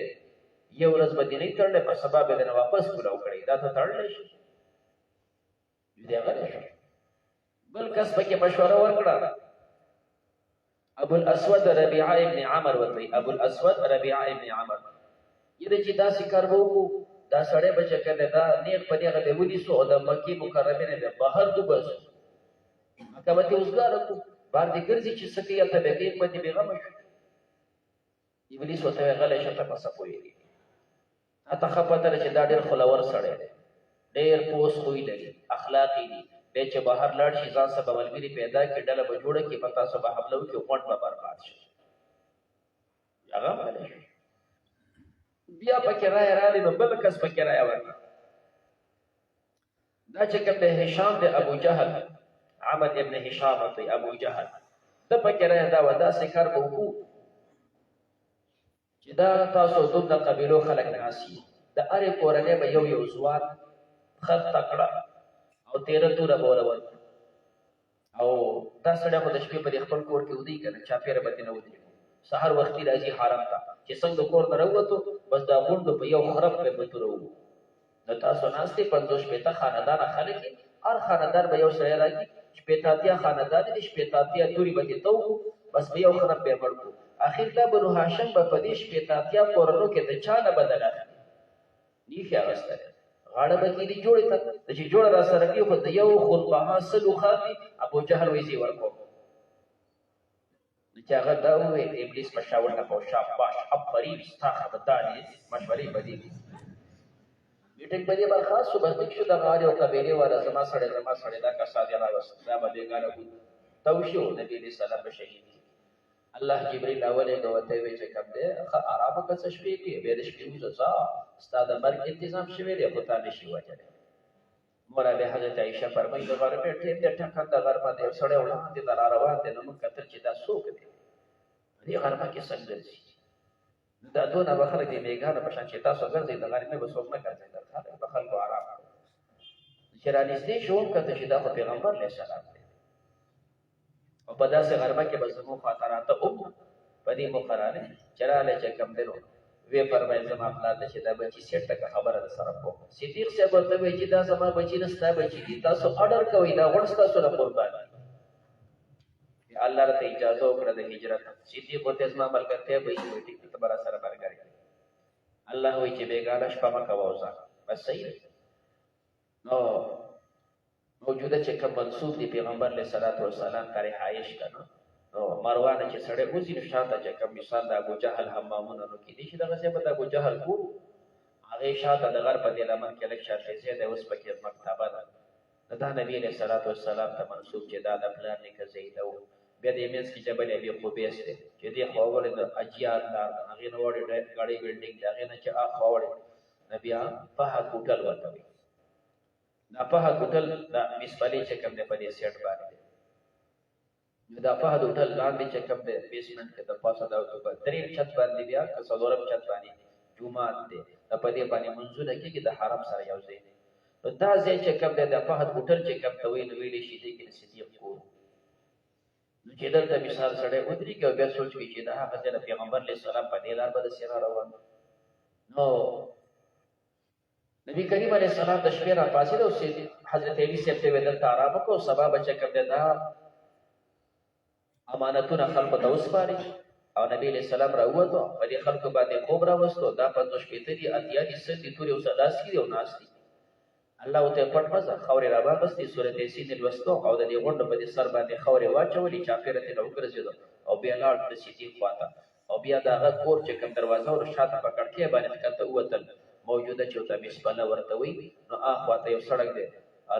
یو ورځ مدینه تړل په سبب د واپس کولو کړی دا ته تړل شي دې هغه شو بل کس پکې مشوره ورکړه ابو الاسود ربيعه ابن عمر وتوی ابو الاسود ربيعه ابن عمر یده چې دا سکر وو دا سړی بچ کړه دا نیک په دې غته ودی سو د مکی مکرمه نه بهر کو بس مکه وتی اوسګار کو باندې ګرځي چې سکیه ته به کې باندې بیغم شو ابلیس وته غلې شته پس پوي اته خپته چې دا ډېر خلور سره ډېر پوس خوې لري اخلاقی دي به چې بهر لاړ شي ځان سره بلګری پیدا کې ډله به جوړه کې پتا سو به حمله وکړي او پټ به برباد شي هغه بیا پکې راي راځي نو بل کس پکې راي ورته دا چې کوم هشام د ابو جهل عمد ابن هشام ته ابو جهل د پکې را دا ودا سکار به وکړو چې دا تاسو دومره قبیلو خلک ناسي د هرې کورنۍ به یو ځوان خط تکړه او تیره توره به ولور او دا سړی خو د شپې په خپل کور کې ودی کنه چاپیره به نه ودی سحر وختي راځي حرام ته چې څنګه کور نه راووتو بس دا غونډو په یو خراب په بتورو نو تاسو ناستې 50 پېته خاندان خلک هر خاندان به یو سړی راځي شپېتاتیا خاندان دي شپېتاتیا توري به تو بس به یو خراب به ورکو اخر دا بنو هاشم به په دې شپېتاتیا کورونو کې د چا نه بدل اخلي نه خیاغسته غاړه به دې جوړه ته چې جوړه را سره کې خو د یو خلبها سلو خاطي ابو جهل وېزي ورکو چې هغه دا وې ابلیس په شاور نه په شاباش افرین ستا خدای مشورې بدې دي میټنګ باندې بل خاص صبح تک شو د غاړې او قبيله والا زما سره دا کساد را وست دا باندې غاړه توشو نبی دې سلام به شهید الله جبريل اوله غوته وی چې کوم دې آرام کا څه شپې کې به دې شپې وځه استاد مرګ تنظیم شوی دی خو تا نشي وځه مولانا حضرت عائشہ فرمایي د غره په ټیم دې ټکر د غره باندې سړی وړاندې د روان دي نو موږ کتل چې دا څوک دی دې غره کې څنګه دي دا دونه بخره دې میګانه په شان چې تاسو ګرځي د غره نه بسوک نه کوي دا خلک په خلکو آرام چې را نږدې شو کته چې دا پیغمبر علیه السلام دی او په داسې غربه کې به زموږ خاطرات هم په دې مقرره چراله چې کم دی وی فرمایي زما خپل د چې دا بچی سیټ تک خبره ده سره کوم صدیق صاحب ورته وی چې دا زما بچی نه ستا بچی دي تاسو اورډر کوئ دا ورستا سره قربان الله ته اجازه وکړه د هجرت صدیق ورته زما ملګرته به یې ټیک ته برا سره برګری الله وی چې بیګاله شپه ما کوازا بس صحیح نو موجوده چې کوم منسوب دی پیغمبر علیه الصلاۃ والسلام کرے حایش کنه نو مروان چې سړی اوسې نو شاته چې کوم مثال د ابو جهل حمامونه نو کې دي چې دغه څه په ابو جهل کو هغه شاته د غرب دی لمن کې لک شاته زیاده اوس پکې مکتبه ده دا نبی علیه الصلاۃ والسلام ته منسوب چې دا د پلان نه کزیده او بیا د ایمس کې جبل ابي قبیس دی چې دی خو ول د اجیار دار هغه نو وړي غاړي بلډینګ دا نه چې اخ وړي نبی په هوټل ورته دا په هوټل دا مسپلې چې کوم دی په دې سیټ باندې دا په هوټل لاندې چې کوم دی بیسمنټ کې د پاسه دا او په درې چھت باندې بیا کڅلورم چھت باندې جمعات دی دا په دې باندې منځونه کې د حرم سره یو ځای دی دا ځای چې کوم دی د په هوټل چې کوم ته ویلې شي دی کې صدیق کو نو چې دلته مثال سره ودري کې بیا سوچ وی چې دا هغه د پیغمبر علیه السلام په دې لار باندې سره روان نو نبی کریم علیہ السلام د شپې را پاسید او حضرت علی صاحب ته ودل آرام کو سبب چې کوم دا امانتونه خلق ته وسپاري او نبی علیہ السلام راوته په دې خلق باندې خوب را وستو دا 15 پېته دي اتیا دي ستې توري او صداس کی او ناشتي الله ته پټ مزه خوري را واغستې سورته یاسین الوستو او د دې غونډه په سر باندې خوري واچولې چاپیره ته وګرځیدو او بیا لاړ د سیتی خواته او بیا دا کور چې کوم دروازه ور شاته پکړ کې باندې کته وتل موجوده چې ته مسبله ورته وي نو اخواته یو سړک دی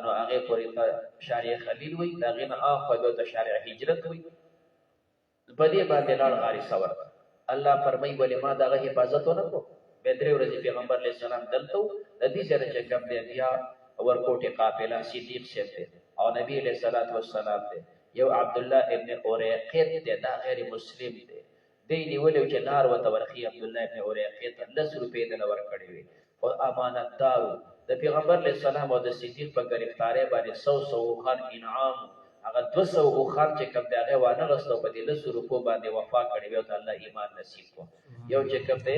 نو هغه پورې ته شارع خلیل وي دا غنه اخواته ته شارع هجرت وي په دې باندې لاړ غاری سور الله فرمای ولې ما دغه حفاظت ونه کو به درې ورځې پیغمبر علیه السلام دلته د دې سره چې کوم دی بیا ورکوټه قافله صدیق شه او نبی علیہ الصلوۃ والسلام دی یو عبد الله ابن اوریقیت دی دا غیر مسلم دی دی نیولو چې نار وته ورخی عبد الله ابن اوریقیت 10 روپے د لور کړی وي او امانتدار د پیغمبر علیه السلام او د صدیق په گرفتاری باندې 100 خان انعام هغه 200 خان چې کوم دی هغه وانه غستو په دې 10 روپو باندې وفا کړی وي او الله ایمان نصیب کو یو چې کوم دی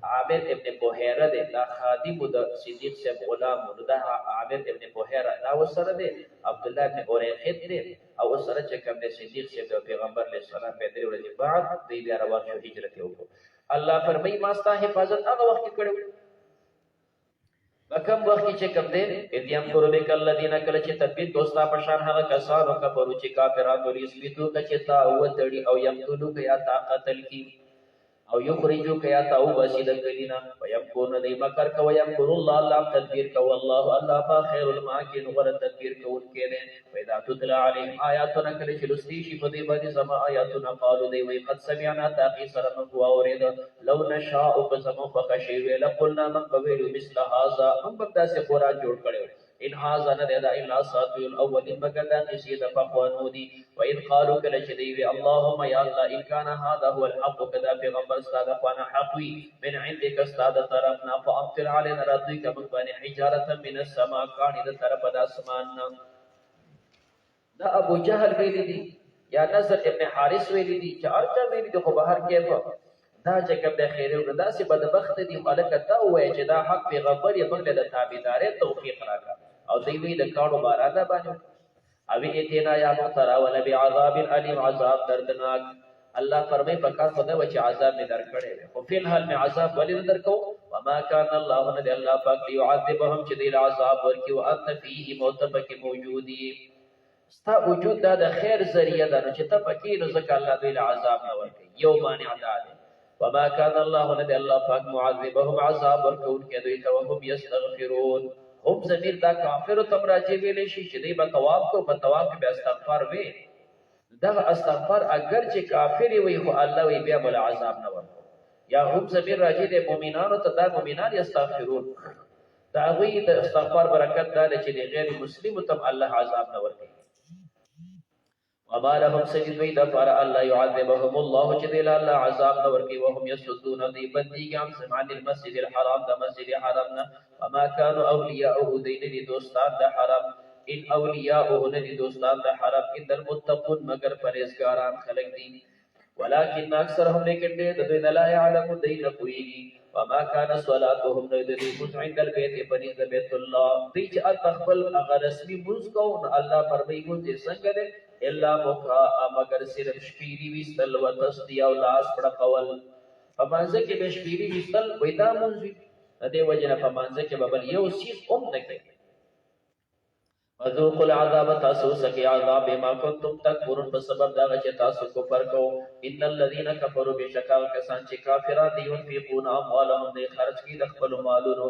عامر ابن بوهیره دی دا خادم د صدیق صاحب غلام دا عامر ابن بوهیره دا وسره دی عبد الله ابن اوریقیت دی او سره چې کوم دی صدیق صاحب د پیغمبر علیه السلام په درې ورځې بعد دوی بیا روان شو هجرت وکړو الله فرمایي ما ستا حفاظت هغه وخت کې کړو بکم وخت چې کوم دی اذیم قربک الذین کله چې تدبیر دوستا پشان هغه کسانو کفرو چې کافرانو ریسبیتو کچتا او تړي او یمتلو کیا طاقتل کی او یخرجو کیا تا او بسید کلینا ويكون دی مکر کو یمکر الله الله تدبیر کو الله الله با خیر الماکن ور تدبیر کو کینه پیدا تطلع علیهم آیاتنا کله چې لستی شي په دې باندې سما آیاتنا قالو دی وی قد سمعنا تاقی سره مو اورید لو نشاء قسم فخشی ویل قلنا من قبل مثل هذا هم بدا سے قران جوړ کړو ان هذا ندى الا اساطير الاولين مگر دا کسی د پخوانو دي. وان قالوا کله چې دی وی اللهم یا الله ان كان هذا هو الحق کدا پیغمبر استاد خوانا حق وی من عندك استاد طرفنا فامطر علينا رضيك من بني حجاره من السماء کانی د طرف د اسمان. دا ابو جهل ویلی دي یا نصر ابن حارث ویلی دي چې ارچا ویلی دي خو بهر کې دا چې کوم د خیر او داسې بدبخت دي خلک دا وایي چې دا حق پیغمبر یې موږ له تابعداري توفیق راکړه او دوی وی د کاڼو باران باندې او اتینا یا مخترا ونبی عذاب الیم عذاب دردناک. الله فرمای پکار خدای و چې عذاب می درکړي خو فی الحال می عذاب ولې درکو وما كان الله ندی الله پاک یعذبهم چې دی عذاب ورکی او انت فیه موتبک موجودی ستا وجود دا د خیر ذریعہ ده چې ته پکې نو ځکه الله دوی عذاب نه ورکي یو مانع ده. وما كان الله ندى الله پاک معذبهم عذاب ورکون کې دوی ته وهم یستغفرون. هم ضمیر دا کافر تم راځي ویلې شي چې دوی په طواف کو په طواف کې به استغفار وي. دا استغفار اگر چې کافر وي خو الله وي بیا بل عذاب نه ورکو. یا هم ضمیر راځي د مؤمنانو ته دا مؤمنان یستغفرون دا وی د استغفار برکت دا چې غیر مسلم تم الله عذاب نه ورکي. وما لهم سجد وی دفار الله يعذبهم الله جدل الله عذاب نور کی وهم يسدون ذي بندي عن سمعان المسجد الحرام ده مسجد حرامنا. وما كانوا اولیاءه دین دی دوستان ده حرام ان اولیاءه ندی دوستان ده حرام ان المتقون مگر پرهیزګاران خلق دي. ولكن اکثرهم لیکن دې لا يعلم دین کوي. وما كان صلاتهم ندی عند البيت بني بیت الله دې چې تخبل اگر رسمي منځ کو الله فرمایي دې څنګه ده الا بکاء مگر صرف شپیری وستل و تصدیع و لاس پڑا قول فمانزه کې به شپیری وستل ویدا منزوی ندی وجنه فمانزه کې ببل یو سیز نکی وذوقوا العذاب تاسو سکی عذاب بما کنتم تکفرون بسبب دا چې تاسو کفر کو. ان الذين كفروا بشکا کسان چې کافران دي ينفقون اموالهم دې خرج کی د خپل مالونو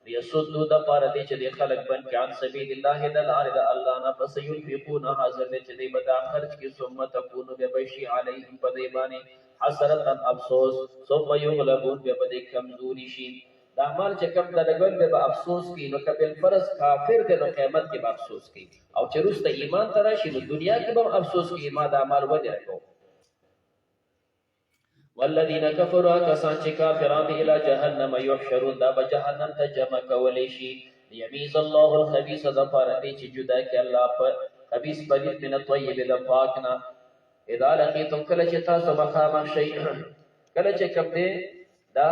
ليصدوا د پاره دي چې د خلق بن کې عن سبيل الله د لار د الله نه پس ينفقون حاضر دي چې د بدا خرج کی ثم تكون ببشي عليهم بديباني حسرتا افسوس ثم يغلبون ببدي کمزوري شي. دا مال چې کم د لګول به افسوس کی نو کبل فرض کافر د قیامت کې به افسوس کی او چې روسته ایمان تراشي نو دنیا کې به افسوس کی ما دا مال ودی راکو. والذین کفروا کسان چې کافران دي الى جهنم يحشرون دا به جهنم ته جمع کولی شي. یمیز الله الخبيث د پاره دي چې جدا کې الله پر خبيث پلیت من الطيب د پاکنا. اذا لقيتم کله چې تاسو مخامخ شي کله چې کوم دي دا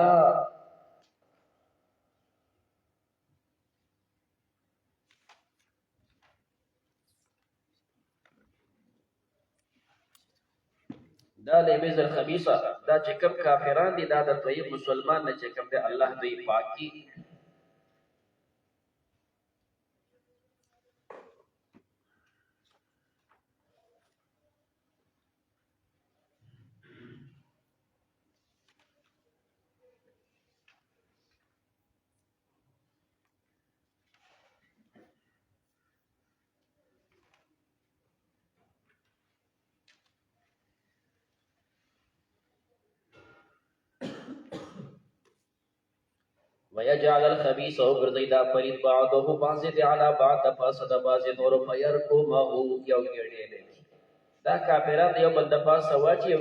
دا لمیز الخبیثه دا چې کوم کافران دي دا د طیب مسلمان نه چې کوم دی الله دوی پاکي. ويجعل الخبيث وغرزي دا فريد بعضه بعض على بعض فاسد بعض نور فيركو ما هو یو ګړې دا کافرات یو بل د پاسه واچي یو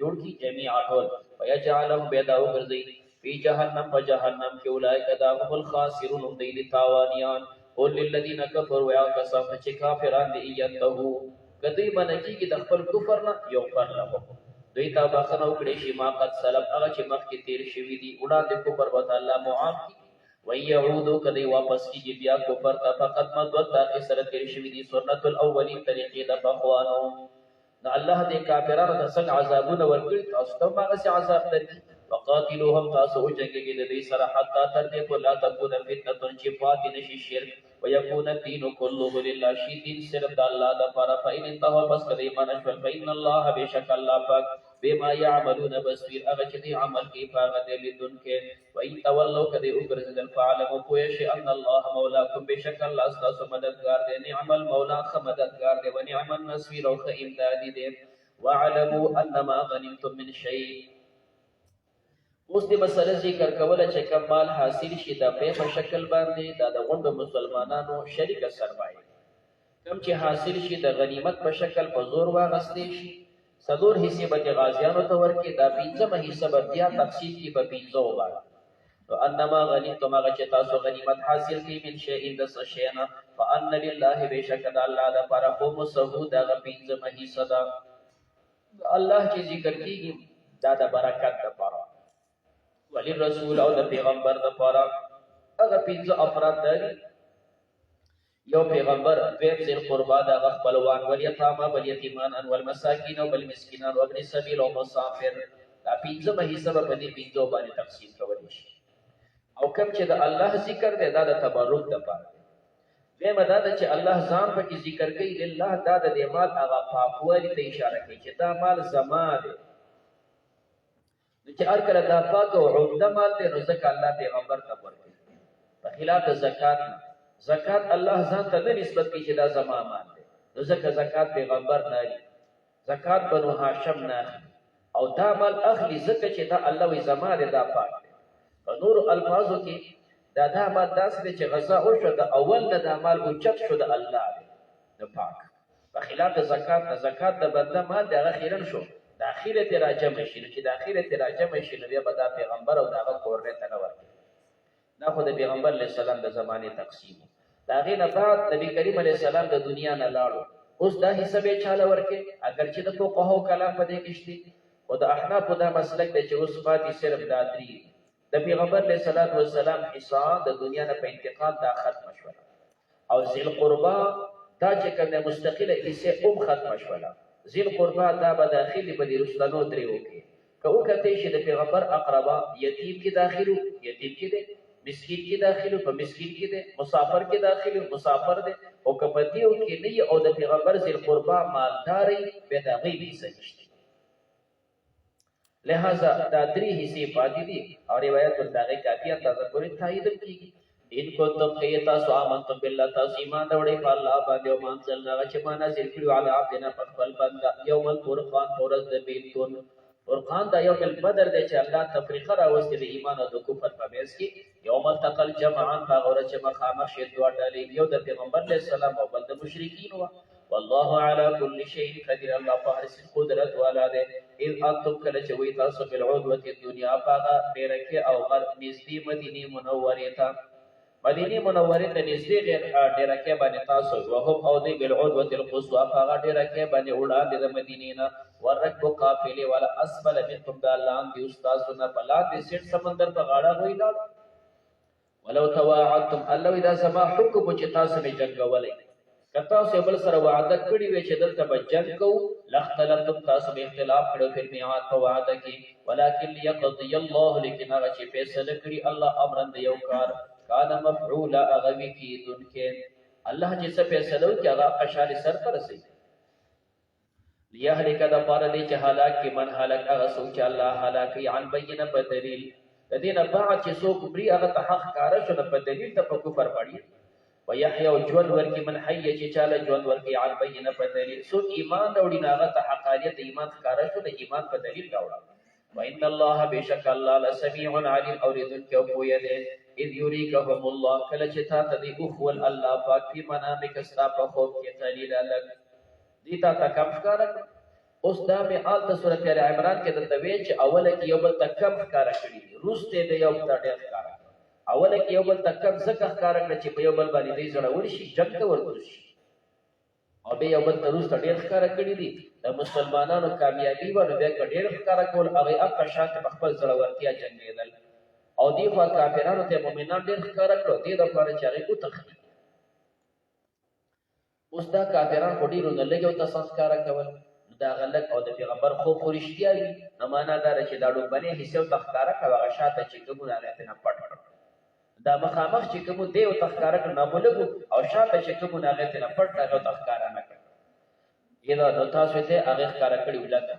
جوړ کی جميع ټول ويجعلهم بيدا وغرزي في جهنم فجهنم کې اولئک دا هم الخاسرون هم دی تاوانيان. قل للذين كفروا يا كسف چې کافران دي يتهو کدی منکی کی د خپل کفر نه یو پر لغو دوی تا بخنه وکړي شي ما قد سلب هغه چې مخکې تیر شوی دي وړاندې کفر وته الله معاف کی ويعودوا کدی واپس کیږي بیا کفر ته فقط مدوت تا سره تیر شوی دي سنت الاولین طریقې د بخوانو. نو الله دې کافرانو ته څنګه عذابونه ورکړي تاسو ته هغه عذاب درکړي. وقاتلوهم تاسو جنگي د دې سره حتا تر دې کو لا تكون فتنه چې پاتې نشي شرک ويكون الدين كله لله شي دین صرف د الله د لپاره. فإن انتهوا بس کدی ایمان شول فإن الله بشک الله پاک بما يعملون بصير هغه چې دې عمل کوي هغه دې لیدون کې. وإن تولوا کدی وګرځیدل فعلموا پوه شي ان الله مولاکم بشک الله تاسو مددگار دی. نعم المولى خمددگار دی ونعم النصير او امدادي دی. واعلموا انما غنمتم من شيء اوس دې مسله ذکر کوله چې کم مال حاصل شي د بې په شکل باندې دا د غونډو مسلمانانو شریکه سرمایه کم چې حاصل شي د غنیمت په شکل په زور واغستې شي څلور حصې به غازیانو ته ورکړي دا پنځمه حصه به بیا تقسیم کړي په پنځو باندې نو انما غنیمتم هغه چې تاسو غنیمت حاصل کړئ من شیء د څه شی نه فان لله بشک د الله لپاره خمسه هغه پنځمه حصه ده الله چې ذکر کیږي دا د برکت لپاره ولی رسول او د پیغمبر لپاره هغه پنځه افراد دي یو پیغمبر دویم ذل قربا د خپلوان والیتاما والیتیمان والمساکین والمسکینان وابن السبیل ومسافر دا پنځمه حصہ په دې پنځو باندې تقسیم کولی شي او کوم چې د الله ذکر دی دا د تبرک لپاره دی مدا چې الله ځان په کې ذکر کوي لله دا د دې مال هغه پاکوالي ته اشاره کوي چې دا مال زما دی چې هر کله دا پاک او عمده مال دی نو ځکه الله پیغمبر ته ورکوي په خلاف زکات زکات الله ځان ته نه نسبت کوي چې دا زما مال دی نو ځکه زکات پیغمبر نه لري زکات بنو هاشم نه او دا مال اخلي ځکه چې دا الله وي زما دی دا پاک دی په نور الفاظو کې دا مال داسې دی چې غزا وشو د اول نه دا مال اوچت شو د الله دی د پاک په خلاف زکات نه زکات د بنده مال دی هغه خیرن شو د اخیرت راجم شي چې د اخیرت راجم شي نو بیا به دا پیغمبر او داغه کورنۍ ته نه ورکړي دا خو د پیغمبر علیه السلام د زمانه تقسیم دا غي نه بعد نبی کریم علیه السلام د دنیا نه لاړو اوس دا حساب چاله ورکړي اگر چې د فقهاو کلام په دې کې شته او د احناف دا مسلک دی چې اوس پاتې صرف دا درې د پیغمبر علیه السلام حساب د دنیا نه په انتقال دا ختم شو او ذل قربا دا چې کومه مستقله حصہ ختم شو ذل قربا دا به داخلي په دې رسلانو درې وکي که وکړي چې د پیغمبر اقربا یتیم کې داخلو یتیم کې دي مسکین کې داخلو په مسکین کې دي مسافر کې داخلو مسافر دي او کپدیو کې نه او د پیغمبر ذل قربا مالداري به دا غیبي سجشتي لہذا دا درې حصے پاتې دي او روایت دغه کافی اندازه پورې تایید کیږي ان کو تم کیتا سو امنتم بالله تاسو ایمان وروړي په الله باندې او مانځل نه چې معنا ذکر علی عبدنا فقل بندا یوم الفرقان فورز د بیتون فرقان دا یوم البدر دی چې الله تفریقه راوستي د ایمان او د کفر په میز کې یوم التقل جمعان هغه چې مخامخ شي دوه ډلې یو د پیغمبر علیه السلام او بل د مشرکین و والله على كل شيء قدير الله په هر څه قدرت والا دی اذ انتم کله چې وي تاسو په العدوه الدنيا پاغه ډیرکه او غر نږدې مدینه منوره ته مدینه منوره ته نږدې ډیرکه باندې تاسو وهم او دی بالعدوه القصوى پاغه ډیرکه باندې وړاندې د مدینه نه ورکب قافله والا اسفل منكم دالان دی استادونه په لاندې سیټ سمندر په غاړه وای لاړ ولو تواعدتم الله اذا سما حکم چې تاسو نه جنگولای کتا سه بل سره وعده کړی وي چې دلته به جنگ کو لختلفتم تاسو به اختلاف کړو په میعاد په وعده کې ولکن يقضي الله لكن هغه چې فیصله کړی الله امرن د یو کار کان مفعولا اغوی کی دن کې الله چې څه فیصله وکړي هغه قشار سر پر رسي لیهلک د پاره دې چې هلاک کې من هلاک هغه څوک چې الله هلاکي عن بینه په دلیل د دې نه بعد چې څوک بری هغه ته حق کار شو په دلیل ته په کفر پړي ويحيى وجون ورکی من حي چې چاله جون ورکی عن بینه په دلیل څوک ایمان وروړي هغه ته حقانیت ایمان کار شو د ایمان په دلیل راوړل وان الله بشک الله لسميع عليم اوریدن کې او پوهه دې اذ يريكهم الله کله چې تا ته دی اخول الله پاک په منامک استا په خوب کې قليل لك دیتا تکم ښکارا اوس دا به آل د سورۃ ال عمران کې د توی چې اوله کې یو بل تکم ښکارا کړی روسته د یو ته ډېر ښکارا اوله کې یو بل تکم زکه ښکارا کړی چې په یو بل باندې دی زړه ورشي جنگ ورشي او به یو بل ته روسته ډېر ښکارا کړی دي د مسلمانانو کامیابی ورته ډېر ښکارا کول هغه اقا شات په خپل زړه ورتیا جنگیدل او دی خوا کافرانو ته مؤمنان ډېر ښکارا کړو دې د لپاره چې هغه کو تخني اوس دا کافرانو په ډیرو نه لګو تاسو ښکارا کول دا غلط او د پیغمبر خو فرشتیا وي امانه دار چې دا ډوبنه حصہ تخکارا کوي شاته چې کومه راته نه پټ دا مخامخ چې کوم دی او تخکارا نه بولګو او شاته چې کومه راته نه پټ هغه تخکارا نه کوي یدا د تاسو ته هغه ښکارا کړی ولګا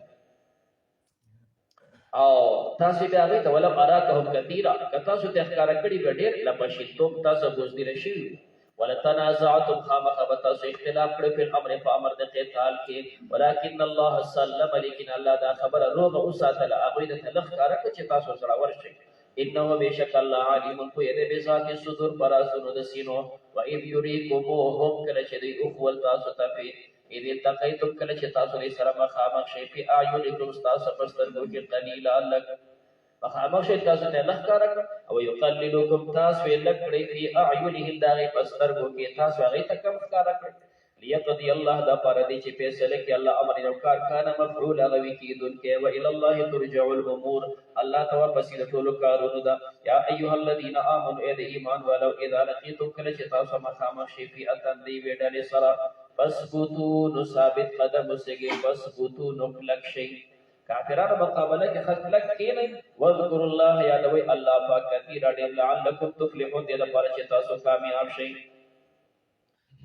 او تاسو به هغه ته ولا قراکهم کثیره که تاسو ته ښکارا کړی ډیر لپاره شي تاسو بوزدل شي ولتنازعتم خامخبت سو اختلاف کړو په امر په امر د قتال کې ولكن الله سلم لیکن الله دا خبر روغ او ساتل هغه د تلخ کار چې تاسو سره ورشي انه بشک الله علیم کو یده بذات الصدور پراسونو د سینو و اذ یریکموهم کله چې دی او ول تاسو ته په اذ تقیتم کله چې تاسو یې سره مخامخ شي په اعینکم تاسو پسترګو کې قلیلا لک مخامخ شي تاسو ته لخ کار او یقللکم تاسو یې لک کړی په اعینهم داغه پسترګو کې تاسو هغه ته کم کار کړی ليقضي الله دا پر دې چې فیصله کې الله امر یو کار کانه مفعول غوي کیدون کې و الى الله ترجع الامور الله تو پسې ټول کارونه دا یا ایها الذين امنوا اذ ایمان ولو اذا لقيتم کله چې تاسو مخامخ شي په اتن دی وډلې سره فثبتوا نو ثابت قدم وسګي فثبتوا نو کلک شي کافرانو مقابله کې خلک کېنه واذكر الله یادوي الله پاک کثیر لعلکم تفلحون دې لپاره چې تاسو کامیاب شئ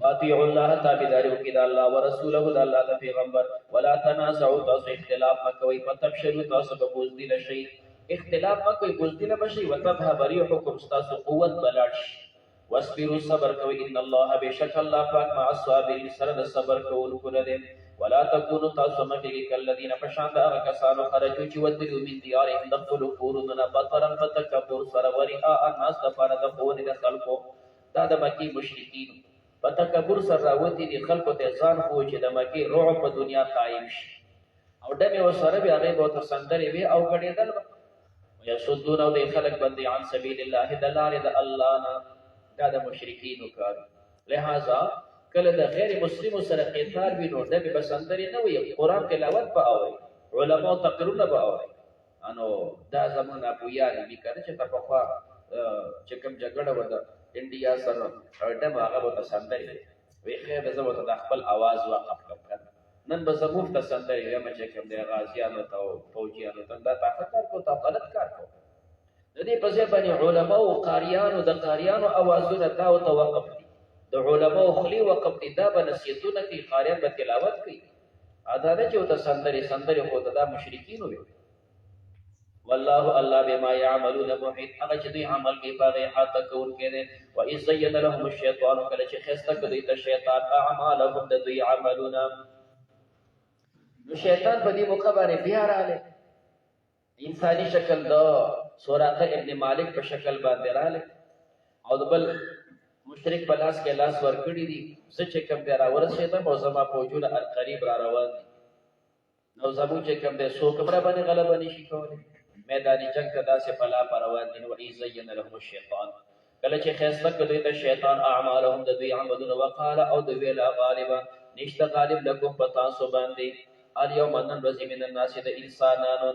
واطيعوا الله تابعداري وکړئ د الله او رسوله د الله د پیغمبر ولا تنازعوا تاسو اختلاف مکوئ فتفشلوا تاسو به بوزدل شئ اختلاف مکوئ بوزدل بشئ وتذهب ريحكم تاسو قوت بلارش واصبروا صبر کوئ ان الله بشک الله پاک مع الصابرين سره د صبر کوونکو نه دی ولا تكونوا تاسو مکه کلذین فشان د هغه کسانو خرجوا چې ودلوا من دیارهم دخلوا قرون بطرا فتكبروا سره ورئاء الناس لپاره د خون د خلقو دا د مکی مشرکین په تکبر سره راوتی دي خلکو ته ځان خو چې د مکی روح په دنیا قائم شي او دمه وسره به هغه بہت سندري وي او غړېدل ويسدون او د خلق بندي عن سبيل الله د لارې د الله نه دا د مشرکین کار لہذا کله د غیر مسلم سره قتال وینو دمه بسندري نه وي قران تلاوت به اوري علماء تقریرونه به اوري انو دا زمون ابو یاري به کړي چې په خوا چې کوم جګړه وده انډیا سره اړه هغه به تسندري وي خیر به زه د خپل आवाज وقف کړم نن به زموږ تسندري یم چې کوم د غازیانو ته او فوجیانو ته دا طاقت کو ته غلط کار کو د دې په ځای باندې علما او قاریانو د قاریانو اوازونه دا او توقف دي د علما او خلی وقف دي دا به نصیحتونه کوي قاریان به تلاوت کوي اذانه چې تسندري سندري خو دا مشرکین وي والله الله بما يعملون محيط هغه چې دوی عمل کوي په احاطه کوونکی دی و اذ زين لهم الشيطان کله چې خسته کوي ته شیطان اعمالهم د دوی عملونه نو شیطان په دې موقع باندې بیا رااله انساني شکل دا سوراقه ابن مالک په شکل باندې رااله او د بل مشرک په لاس کې لاس ورکړي دي چې کوم بیا راورسېده او زما فوجونه القریب را روان دي نو زموږ چې کوم د سو کمره باندې غلبه نشي کولی میدانی جنگ ته داسې بلا پروان دي و اذ زين لهم الشيطان کله چې خیسته کوي ته شیطان اعمالهم د دوی عملونه وقاله او د ویلا غالبا نشته غالب لكم پتا سو باندې اليوم نن ورځې من الناس د انسانانو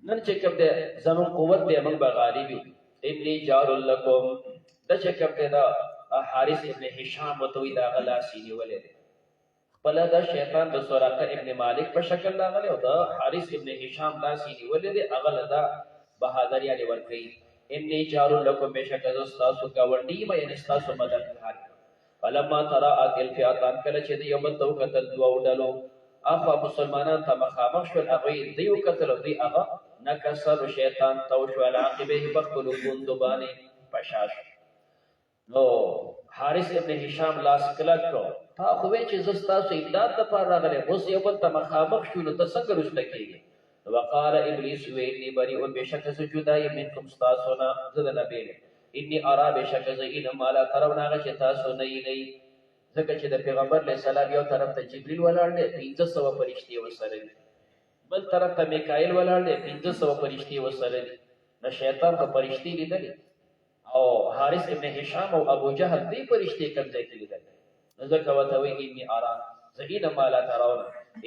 نن چې کوم د زمون قوت دې موږ به غالبي ابن جار لكم د چې کوم دا حارث ابن هشام وتوي دا غلاسی نیولې بلا دا شیطان د سوراقه ابن مالک په شکل راغلی او دا حارث ابن هشام دا سینی ولې اغل دا بهادری علی ورکی انی جارو لکم بشک از استاسو گاونډی مې انستاسو مددگار فلما تراءت الفئاتان کله چې د یو بل تو قتل دوه ډلو افا مسلمانان ته مخامخ شول هغه دیو قتل دی هغه نکسر شیطان تو شو العاقبه بخلو بندبانی پشاش نو حارث ابن هشام لاس کلک کو تا خو چې زستا سو امداد د پاره راغله اوس یو بل ته مخامخ شو نو څنګه رسته کیږي وقال ابلیس ویني بری او بشک سجدای منکم استاسونا زد نبی انی ارا بشک زین مالا تروناغه چې تاسو نه نه ځکه چې د پیغمبر علیه السلام یو طرف ته جبرئیل ولاړ دی 1500 فرشتي وسره بل طرف ته میکائیل ولاړ دی 1500 فرشتي وسره نو شیطان په فرشتي لیدل او حارث ابن هشام او ابو جهل دې فرشتي کمزې کې لیدل نظر کوي انی ارا زین مالا ترون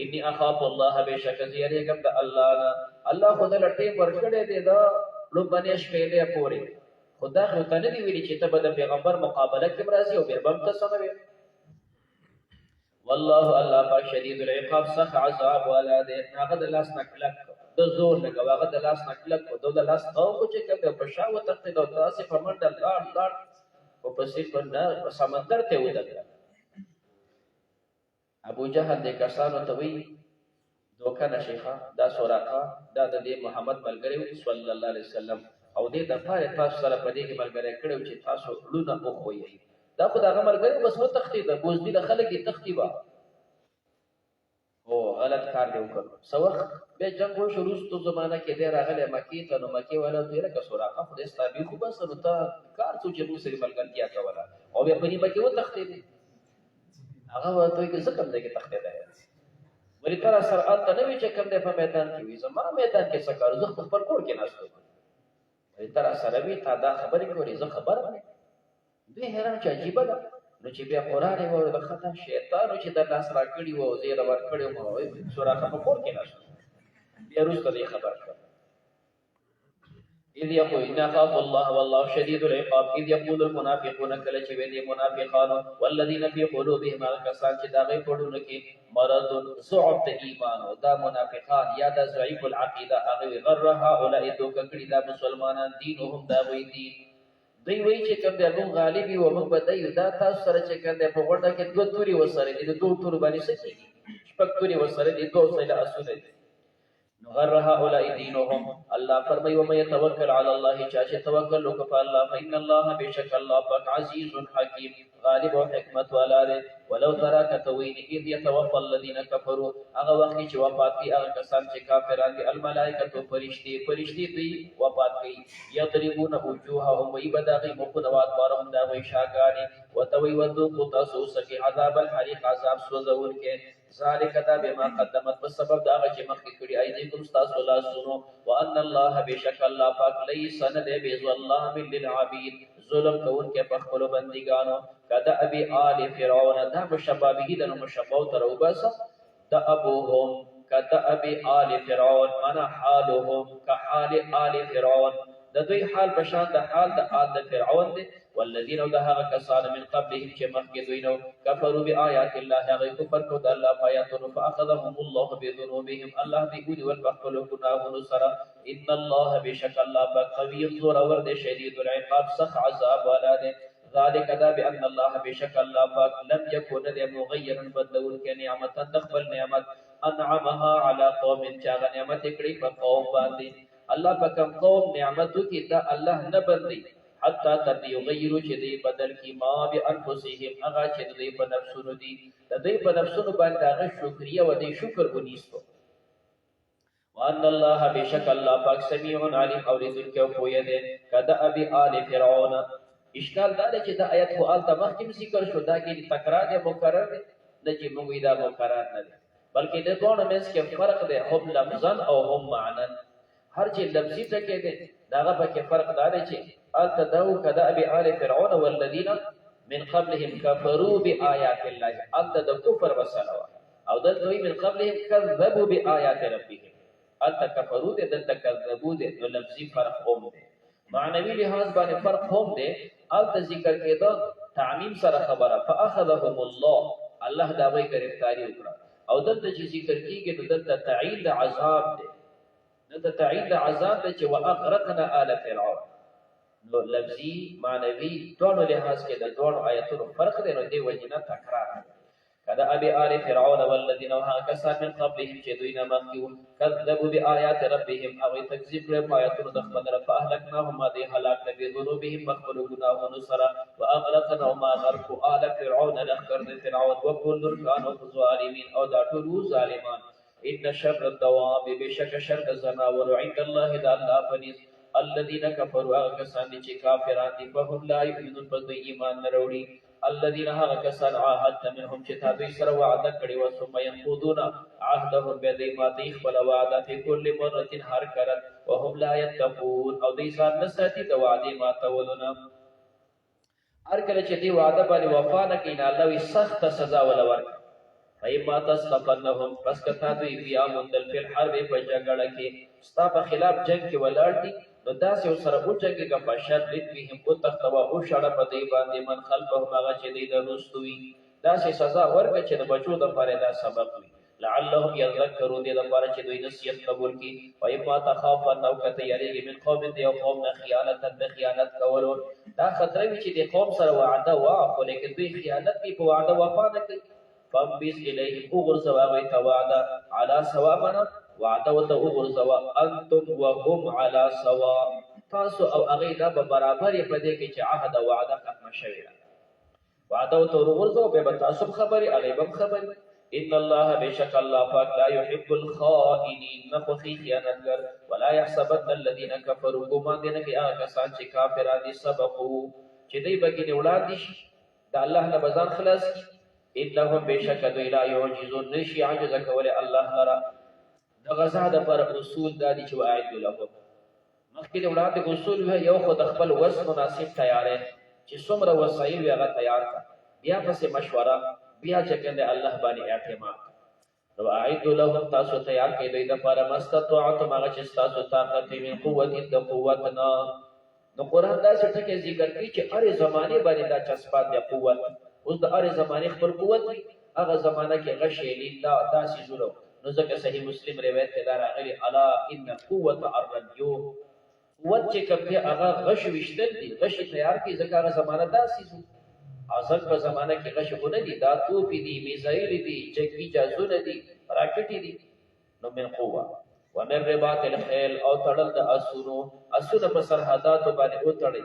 انی اخاف الله بشک زیریګم د الله نه الله خدای لټې ورکړې دې دا لوبنیش پیلې پورې خدا خو ته نه دی ویلي چې ته به د پیغمبر مقابله کې راځي او به بم ته سموي والله الله پاک شدید العقاب سخ عذاب ولا دې هغه د لاس نکلک د زور لګا هغه د لاس نکلک او د لاس او چې کوم په شاو تخته د تاسو په منډه لاړ او په سیفر نه سمندر ته ودل ابو جهل د کسانو ته وی دوکه نشيخه دا سوراقه دا د محمد ملګری صلی الله علیه وسلم او دې د پاره تاسو سره په دې کې ملګری کړو چې تاسو لونه خو خوې دا خو دغه ملګری بس وتښتېده بوزدله خلک یې تښتي به او غلط کار دی وکړ څه وخت بیا جنګ وشو وروستو زمانه کې دی راغلی مکې ته نو مکې والا ورته ویل لکه سراقه خدای ستا بې خو بس نو ته کار څو چې موږ سره ملګرتیا کوله او بیا په نیمه کې وتښتېدې هغه ورته وایي که زه کوم ځای کې تښتېدی ولې ته راسره هلته نه وي چې کوم دی په میدان کې وي زما میدان کې څه کار زه په خپل کور کې ناست یم ولې ته راسره وي تا دا خبرې کولې زه خبره نه دوی حیران چې عجیبه ده نو چې بیا قرآن یې واورېده ښه شیطانو چې در لاس راکړي وو او زه یې ورکړی وم سوراخه په کور کې ناست بیا وروسته دې خبر شوه اذ يقول إن أخاف الله والله شديد العقاب اذ يقول المنافقون کله چې ویلي منافقانو والذین فی قلوبهم هغه کسان چې د هغوی پړونو کې مرض ضعف د ایمان او دا منافقان یا د ضعیف العقیده هغوی غر هؤلاء دوکه کړي دا مسلمانان دینهم د هغوی دین دوی وایي چې کوم دی موږ غالب یو موږ به دی دا تاسو سره چې کوم دی په غونډه کې دوه تورې ورسره دي د دوو تورو باندې څه کېږي شپږ تورې ورسره دي دوه سیله اسونه دي نو غر هؤلاء دینهم الله فرمایي ومن يتوکل علی الله چا چې توکل وکړي په الله فإن الله بشک الله پاک عزیز حکیم غالب او حکمت والا دی ولو ترى كتوين اذ يتوفى الذين كفروا هغه وخت چې وفات کی هغه کسان چې کافران دي الملائکه فرشتي دوی وفات کی یضربون وجوههم ويبدغي مقنوات بارهم دا وی شاګانی وتوي وذوقوا تاسو سکه عذاب الحریق عذاب سوزون کې ذالک دا بما قدمت بسبب دا چې مخکې کړی ایدیکم تاسو لا سنو وان الله بشک الله پاک لیس ند بظلام للعبید ظلم کون کې په خپل بندګانو کدا ابي آل فرعون دا مشبابه د مشبو تر وبس دا ابوهم کدا ابي آل فرعون انا حالهم كحال آل فرعون د دوی حال بشان د حال د آل فرعون دي والذین ذهب کسان من قبلهم چې مخکې دوی نو کفروا بآیات الله هغه کفر کو د الله آیاتونو فاخذهم الله بذنوبهم الله دې ګونی ول بخلو ګناهونو سره ان الله بشک الله قوی زور اور دې شدید العقاب سخ عذاب والا دې ذلك دا بان الله بشک الله پاک لم يكن مغيرا بدلون کې نعمت تقبل نعمت انعمها على قوم چا نعمت کړي په قوم باندې الله پاک قوم نعمتو کې دا الله نه بدلی حتی تر یغیرو چې دی بدل کی ما بانفسهم هغه چې دی په نفسونو دي د دې په نفسونو باندې هغه شکریا و دې شکر ونیستو وان الله بشک الله پاک سمیع علیم اوریدونکو پوهه ده کدا ابي آل فرعون اشکال دا چې دا آیت خو آل تمخکم ذکر شو دا کې تکرار یا مکرر نه چې موږ دا مکرر نه بلکې د دوه مېس کې فرق ده هم لفظا او هم معنا هر چې لفظي ټکی ده داغه پکې فرق دا دی چې التدو کدا ابي آل فرعون والذین من قبلهم كفروا بآيات الله التد كفر وسلوا او دلته من قبلهم كذبوا بآيات ربهم التكفروا دلته كذبوا نو لفظي فرق هم دی معنوي لحاظ باندې فرق هم دی الت ذکر کېدو تعمیم سره خبره فاخذهم الله دا وی گرفتاری وکړه او دلته چې ذکر کیږي نو دلته تعین د عذاب دی نو د تعین د عذاب چې واغرقنا آل فرعون نو لفظي معنوي ټول لحاظ کې د دوه آیاتونو فرق دی نو دی وجنه تکرار کدا ابي آل فرعون والذین وهكذا من قبلهم چې دوی نه مخکې کذبوا بآيات ربهم او تکذیب کړ آیاتونو د خپل رب اهلکناهم دې هلاک نبی ذنوبهم مخلو گناهونو سره واغرقنا ما غرق آل فرعون لخر فرعون وكل كانوا ظالمين او دا ټول ظالمان ان شر الدواب بشک شر الزناور عند الله ذا الله فنيس الذين كفروا كسان چې کافران دي په هم لا یؤمنون په ایمان نه وروړي الذين هغه کسان عهد منهم چې تاسو سره وعده کړی و ثم ينقضون عهدهم بذي ما خپل وعده په كل مره هر کړه وهم لا يتقون او دې ځان نه ساتي د وعده ما تولونه هر کله چې دی وعده باندې وفا نه کین الله وي سخت سزا ولور فایما تسقفنهم پس کتا دوی بیا مندل په حرب په جګړه کې ستا په خلاف جنگ کې ولاړ دي نو داسې سره او جنگ کې بشر لتوهم او تختوا او شړه په دی باندې من خلفهم هغه چې دی دروستوي داسې سزا ورکړي چې د بچو د فائدہ سبب وي لعلهم يذكرون دې لپاره چې دوی نصیحت قبول کړي فایما تخافن او کته یریږي من قوم دی او قوم نه خیانت کولو دا خطر وي چې د قوم سره وعده واخو لیکن دوی خیانت په وعده وفا نه کوي فبس الیهم اغرزوا وتواعدا على سوابنا وعده وتغرزوا انتم وهم على سواء تاسو او هغه دا برابر په دې کې چې عهد او وعده ختم شوی وعده ته ورغورځو به به تاسو خبرې هغې به خبرې ان الله بشك الله پاک لا يحب الخائنين نخوخي خیانتګر ولا يحسبن الذين كفروا ګمان دي نه کې هغه کسان چې کافران دي سبقوا چې دوی بګینه وړاندې شي د الله نه بزان خلاص انهم بشك دوی لا يعجزون نشي عجز کول الله لرا د غزا د پر اصول دادي چې واعد لهم مخکې وړاندې اصول یو خو د خپل وس مناسب تیارې چې څومره وسایل هغه تیار کا بیا پسې مشوره بیا چې کنده الله باندې اعتماد نو اعد لهم تاسو تیار کړئ دوی د لپاره مستطاعتم هغه چې تاسو طاقت من قوت د قوتنا نو قران دا څه ټکي ذکر کوي چې هر زمانه باندې دا چسپات دی قوت اوس د هر زمانه خپل قوت دی هغه زمانہ کې غشې لیلا داسې زورو نو ځکه صحیح مسلم روایت کې دا راغلي الا ان قوت الرجو قوت چې کوم دی هغه غش وشتل دي غش تیار کی ځکه هغه زمانہ داسې زو ازل په زمانہ کې غش غونه دي دا توپی دي میزایل دي چکی جازونه دي راکټي دي نو من قوه ومن رباط الخيل او تړل د اسونه په سرحدات باندې او تړي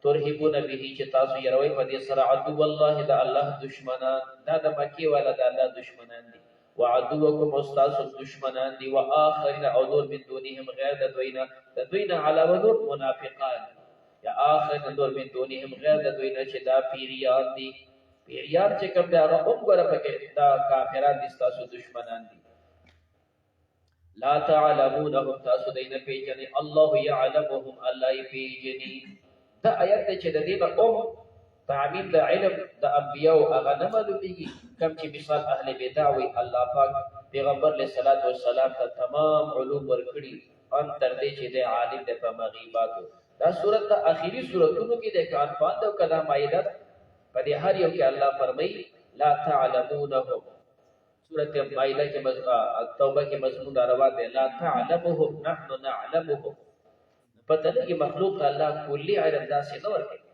ترهبون به چې تاسو يروي په دې سره عدو والله د الله دشمنان دا د مکی والا د الله دشمنان دي وعدوكم استاذ دشمنان دي واخرين او دور من دونهم غير د دوینا علاوه نور منافقان یا آخر دور من دونهم غیر د دوی نه چې دا پیریان دي پیریان چې کوم دا هغه وګوره پکې دا کافران دي تاسو دشمنان دي لا تعلمونهم تاسو دینه پیژنې الله يعلمهم الله پیژنې دا آیت چې د دې په تعمیم د علم د انبیاء هغه نه معلومیږي کوم چې مثال اهل بدع وي الله پاک پیغمبر علیه الصلاۃ والسلام ته تمام علوم ورکړي ان تر دې چې د عالم د په مغیباتو دا صورت د اخیری صورتونو کې د کان باندې او کلام مائده په دې هر یو کې الله فرمایي لا تعلمونهم سورۃ مائده کې توبه کې مضمون روان دی لا تعلمهم نحن نعلمهم پته لګي مخلوق الله کلی علم داسې نه ورکړي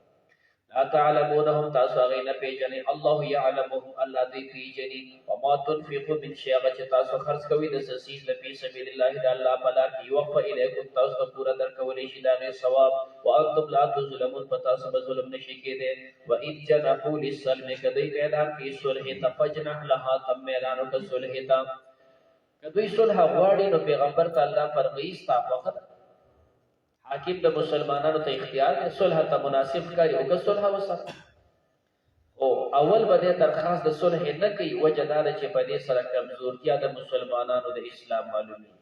لا تعلمونهم تاسو هغه نه پیژنې الله يعلمهم الله دې پیژنې وما تنفقوا من شيء چې تاسو خرج کوي د سسیز لپی سبیل الله د الله په لار کې وقف الیکم تاسو ته پورا درکولې شي دا غي ثواب وانتم لا تظلمون پتا سو ظلم نشي کېده و ان جنحوا للسلم کدی اعلان کی صلح تفجنح لها تم اعلانو ک صلح تا کدی صلح غواړي نو پیغمبر ته الله فرمایي ستا وخت حاکم د مسلمانانو ته اختیار دی صلح ته مناسب کاری او که صلح وسه او اول به درخواست د صلح نه کوي وجدار چې په دې سره کمزورتیا د مسلمانانو د اسلام معلومي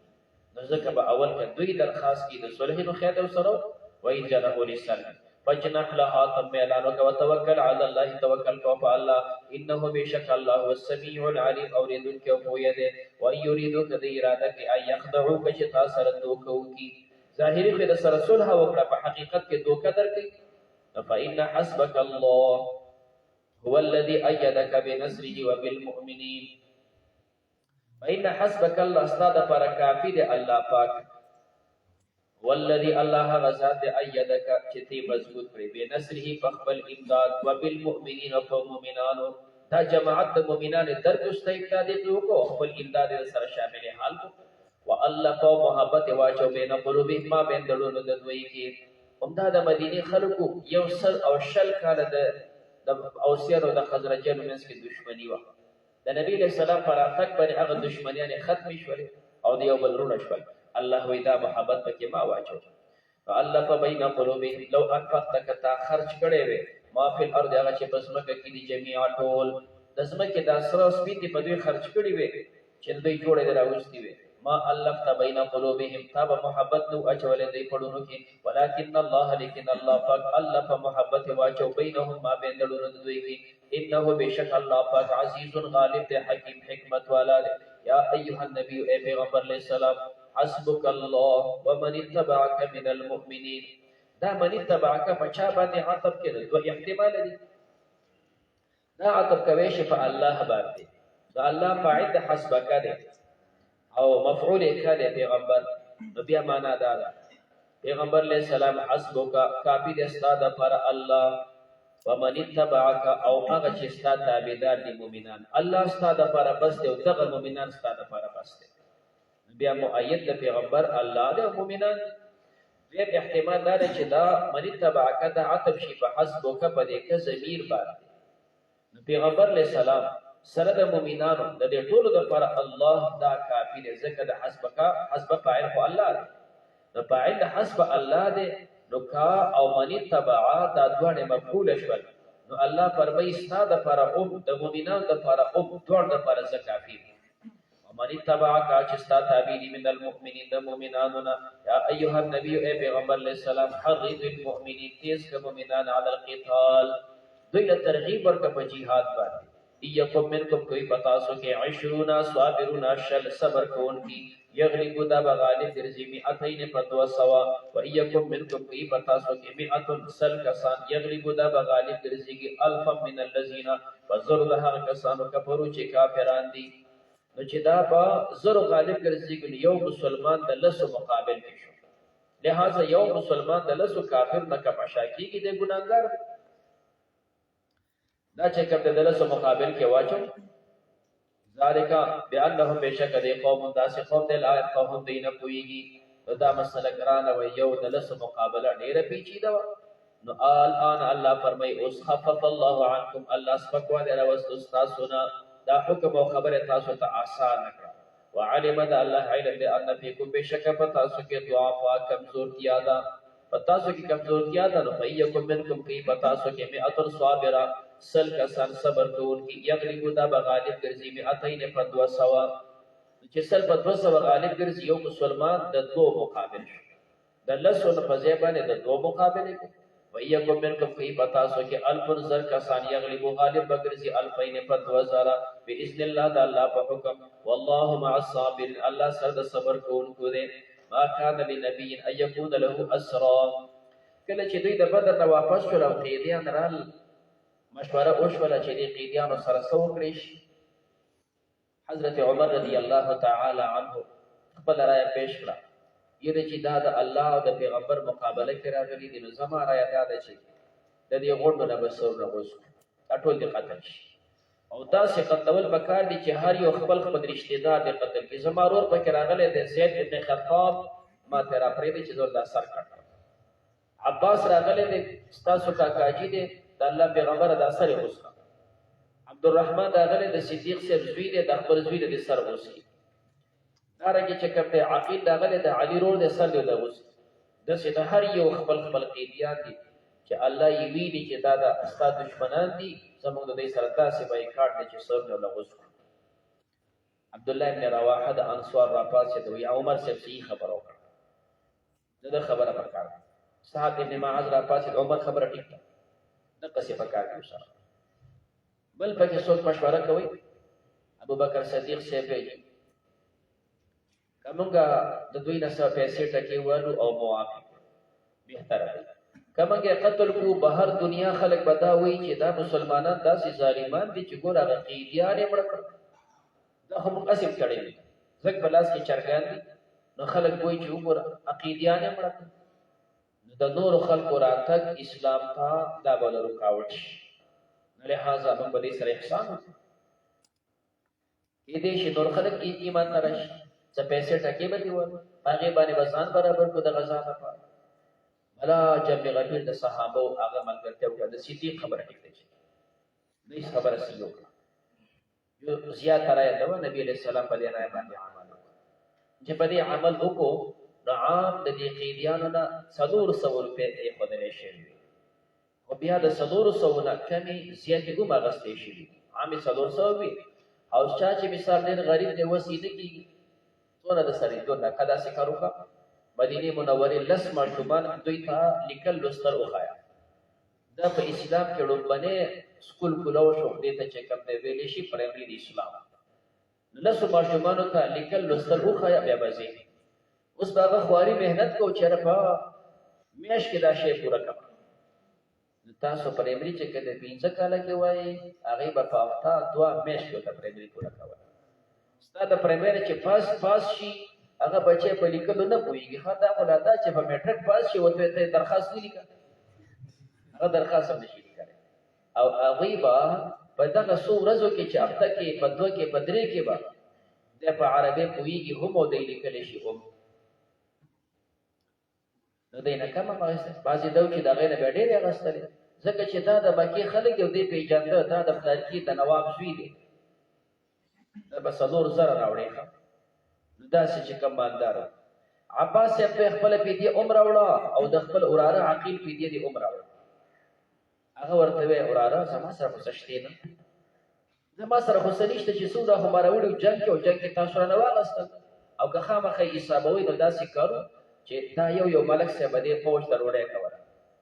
نو ځکه به اول کې دوی درخواست کی د صلح نو خیر او سره وای جنحوا للسلم فجنح لها تم اعلان وتوکل علی الله توکل کو په الله انه بشک الله هو السميع العليم اوریدون کې او پوهه ده و یریدو کدی اراده کې ای یخدعو که تاسو سره دوکو کی ظاهری خیر سره صلح وکړه په حقیقت کې دوکه درکې فإن حسبك الله هو الذي أيدك بنصره وبالمؤمنين فإن حسبك الله استاد پر کافی دی الله پاک والذي الله غزاد أيدك چتی مضبوط کړي بنصره فخبل امداد وبالمؤمنين ومؤمنانو دا جماعت د مؤمنانو درجه امداد کو خپل امداد سره شامل حال کو والله کو محبت واچو بین قلوبهم ما بین دلونو د دوی کې همدا د مدینه خلکو یو سل او شل کال د اوسیانو د خزرجانو منځ کې دښمنی و د نبی له سلام پر اتک باندې هغه دښمنیان ختم شول او د یو بل رونه شول الله وی دا محبت پکې ما واچو فالله بین قلوبهم لو انفقت کتا خرج کړي وي ما فی الارض هغه چې بسمکه کې دي جميعا ټول د سمکه د اسره سپیتی په دوی خرج کړي وي چې دوی جوړې دراوستي وي ما الفت بین قلوبهم تاب محبت نو اچول دی پړونو کې ولکن الله لیکن الله پاک الف محبت واچو بینهم ما بین دلونو دوی کې انه بشک الله پاک عزیز غالب دی حکیم حکمت والا دی یا ایها النبی اے پیغمبر علیہ السلام حسبک الله ومن اتبعك من المؤمنین دا من اتبعك پچا باندې عطف کې دوه احتمال دي دا عطف کوي چې په الله باندې دا الله فاعل حسبک دی او مفعول کله پیغمبر نو بیا معنا دا پیغمبر علیہ السلام حسبک کافی دې استاد پر الله ومن اتبعك او هغه چې استاد تابعدار دي مؤمنان الله استاد پر بس دی او دغه مؤمنان استاد پر بس دی بیا مؤید د پیغمبر الله د مؤمنان دې احتمال دا چې دا من اتبعك دا عطف شي په حسبک په دې کې ضمیر باندې پیغمبر علیہ السلام سره د مؤمنانو د دې ټولو لپاره الله دا کافی دی، ځکه د حسب فاعل خو الله دی، د فاعل د حسب الله دی، نو کا او منی تبعا دا دوه مفعول شول، نو الله فرمایي ستا د لپاره او د مؤمنانو د لپاره او دوه د لپاره ځکه کافی دی. ومن تبعك اجستا تابعين من المؤمنين د مؤمنانو یا ایها النبي اے پیغمبر علیہ السلام حرض المؤمنین تیز ک مؤمنان علی القتال دوی له ترغیب ورک په jihad باندې ایکم منکم کوئی پتا سو کہ 20 صابرون شل صبر کون کی یغلب دا غالب درزی مئتین فتوا سوا و ایکم منکم کوئی پتا سو کہ 100 سل کسان یغلب دا غالب درزی کی الف من الذین فزر لها کسانو کفروا چې کافران دي، نو چې دا په زر غالب ګرځي یو مسلمان د لسو مقابل کې شو، لہذا یو مسلمان د لسو کافر نه کپشا کیږي د ګناګار دا چې کوم د لسو مقابل کې واچو ذالک بانهم بشک د قوم داس قوم د آیت قوم دینه کویږي، دا مسله ګران او یو د لسو مقابله ډیره پیچیده و، نو الان الله فرمای اوس خفف الله عنکم الله سپکوا د راوستو تاسو نه دا حکم او خبر تاسو ته آسان کړ، وعلم د الله علم بان فیکم بشک تاسو کې ضعفا کمزورتیا ده، تاسو کې کمزورتیا ده، نو فیکم منکم کی تاسو کې 100 صابرا سل کسان صبر کوونکی یغلبو دا غالب ګرځي 200 په 200 چې سل په 200 غالب ګرځي یو مسلمان د دو مقابل شو، د لسو په ځای باندې د دو مقابل کې وَيَكُمْ مِنْكُمْ كَيْ بَتَاسُ كِ أَلْفٌ زَرْ كَسَانِ يَغْلِبُ غَالِبْ بَگْرِزِ أَلْفَيْنِ فَدْوَزَرَ بِإِذْنِ اللَّهِ دا اللہ پا حکم وَاللَّهُ مَعَ الصَّابِرِ اللہ سرد صبر کون کو دے ما كان لنبي ان يكون له اسرى کله چې دوی د بدر نه واپس شول او قیدیان رال مشوره وشوله چې دې قیدیانو سره څه وکړي، حضرت عمر رضی الله تعالی عنه خپل رائے پیش کړه یره چې دا د الله او د پیغمبر مقابله کې راغلي دي، نو زما رائے دا ده چې د دې غوډو نه بسور نه وځو ټول دي قتل شي، او دا څه قتل پکار دي چې هر یو خپل رشتہ دار دې قتل کې، زما رور پکې راغلی د زید ابن خطاب ما تیرا پرې دي چې زور دا سر کټ، عباس راغلی د استاسو کاکاجی دې د الله پیغمبر د اثر غوسه، عبدالرحمن راغلی د صدیق سے زوی دې د خپل زوی دې سر غوسه، دارنګه چې کوم عقیل راغلی د علی رور د سر دې غوسه، د څه هر یو خپل قیدیان دي چې الله یې ویلي چې دا د استاد دشمنان دي زموږ د دې سره تاسو بایکاټ دي چې سر نه لغوسه. عبد الله ابن رواحه د انصار را پاسه دوی عمر سے صحیح خبر وکړه، دا خبره پکار صاحب ابن معاذ را پاسه عمر خبره ټیک ده د قصې پکار دی سره بل پکې څوک مشوره کوي ابو بکر صدیق سے پیږي کومګه د دوی نه څه پیسې ټکی ورو او موافق بهتره دی، کومګه قتل کو بهر دنیا خلک بداوي چې دا مسلمانان داسې ظالمان دي چې ګور هغه قیدیان یې مړ کړ، دا هم قسم کړي زګ بلاس کې چرګان دي، نو خلک وایي چې وګور عقیدیان یې مړ کړ، نو د نور خلکو راتګ اسلام ته دا بل رکاوټ شي، لہذا موږ به دې سره احسان وکړو کې دې چې نور خلک ایمان نه راشي څه پیسې ټکي به دي ور هغه باندې بسان برابر کو د غزا لپاره بلا جنب غفیر د صحابه هغه ملګرتیا او د صدیق خبره ټیک دي دې خبره سيو یو زیات راي دا نبی عليه السلام په دې راي باندې عمل چې په دې عمل وکړو عام د دې قیدیانو نه 400 روپے یې خدای شي او بیا د 400 نه کمی زیاتې کومه غستې شي عامي 400 وي او چې مثال دې غریب دی وسیده کی څونه د سړي دونه کدا څه کاروکا مدینه منوره لس ماشومان دوی ته لیکل لوستل وخایا، دا په اسلام کې لومبنه سکول کولو شو دې ته چې کوم دی ویلې شي پرایمري د اسلام لس ماشومان ته لیکل لوستل وخایا بیا بځي اوس هغه خواري مهنت کو چیرې په میاش کې دا شی پورا کړ، تاسو پرایمري چې کله 15 کال کې وای هغه په هفته 2 میاش کې ته پرایمري پورا کړ، ستاسو د پرایمري چې پاس شي هغه بچي په لیکلو نه پويږي، خاطر ولاده چې په میټرک پاس شي وته ته درخواست ولیکه هغه درخواست هم نشي کړی، او هغه با په دغه څو ورځو کې چې هفته کې په 2 کې په 3 کې با د په عربي پويږي هم او د لیکل شي هم نو دینه کما پاسه بعضی دو چې دا غیر به ډېر غستلې ځکه چې دا د مکې خلک یو دی پیژنده دا د پلار کې د نواب زوی دی دا به 4 زره راوړي داسې چې کوم مالدار عباس صاحب په خپل پیډي عمر وړه او د خپل وراره عقیل پیډي دی عمر وړه هغه ورته وی وراره زما سره خوششته نه زما سره خوشنيشته چې سودا هم راوړو جنگ کې او جنگ کې تاسو نه واغستل او که خامخې حسابوي نو داسې کارو چې دا یو ملک صاحب دې فوج دروړې کوله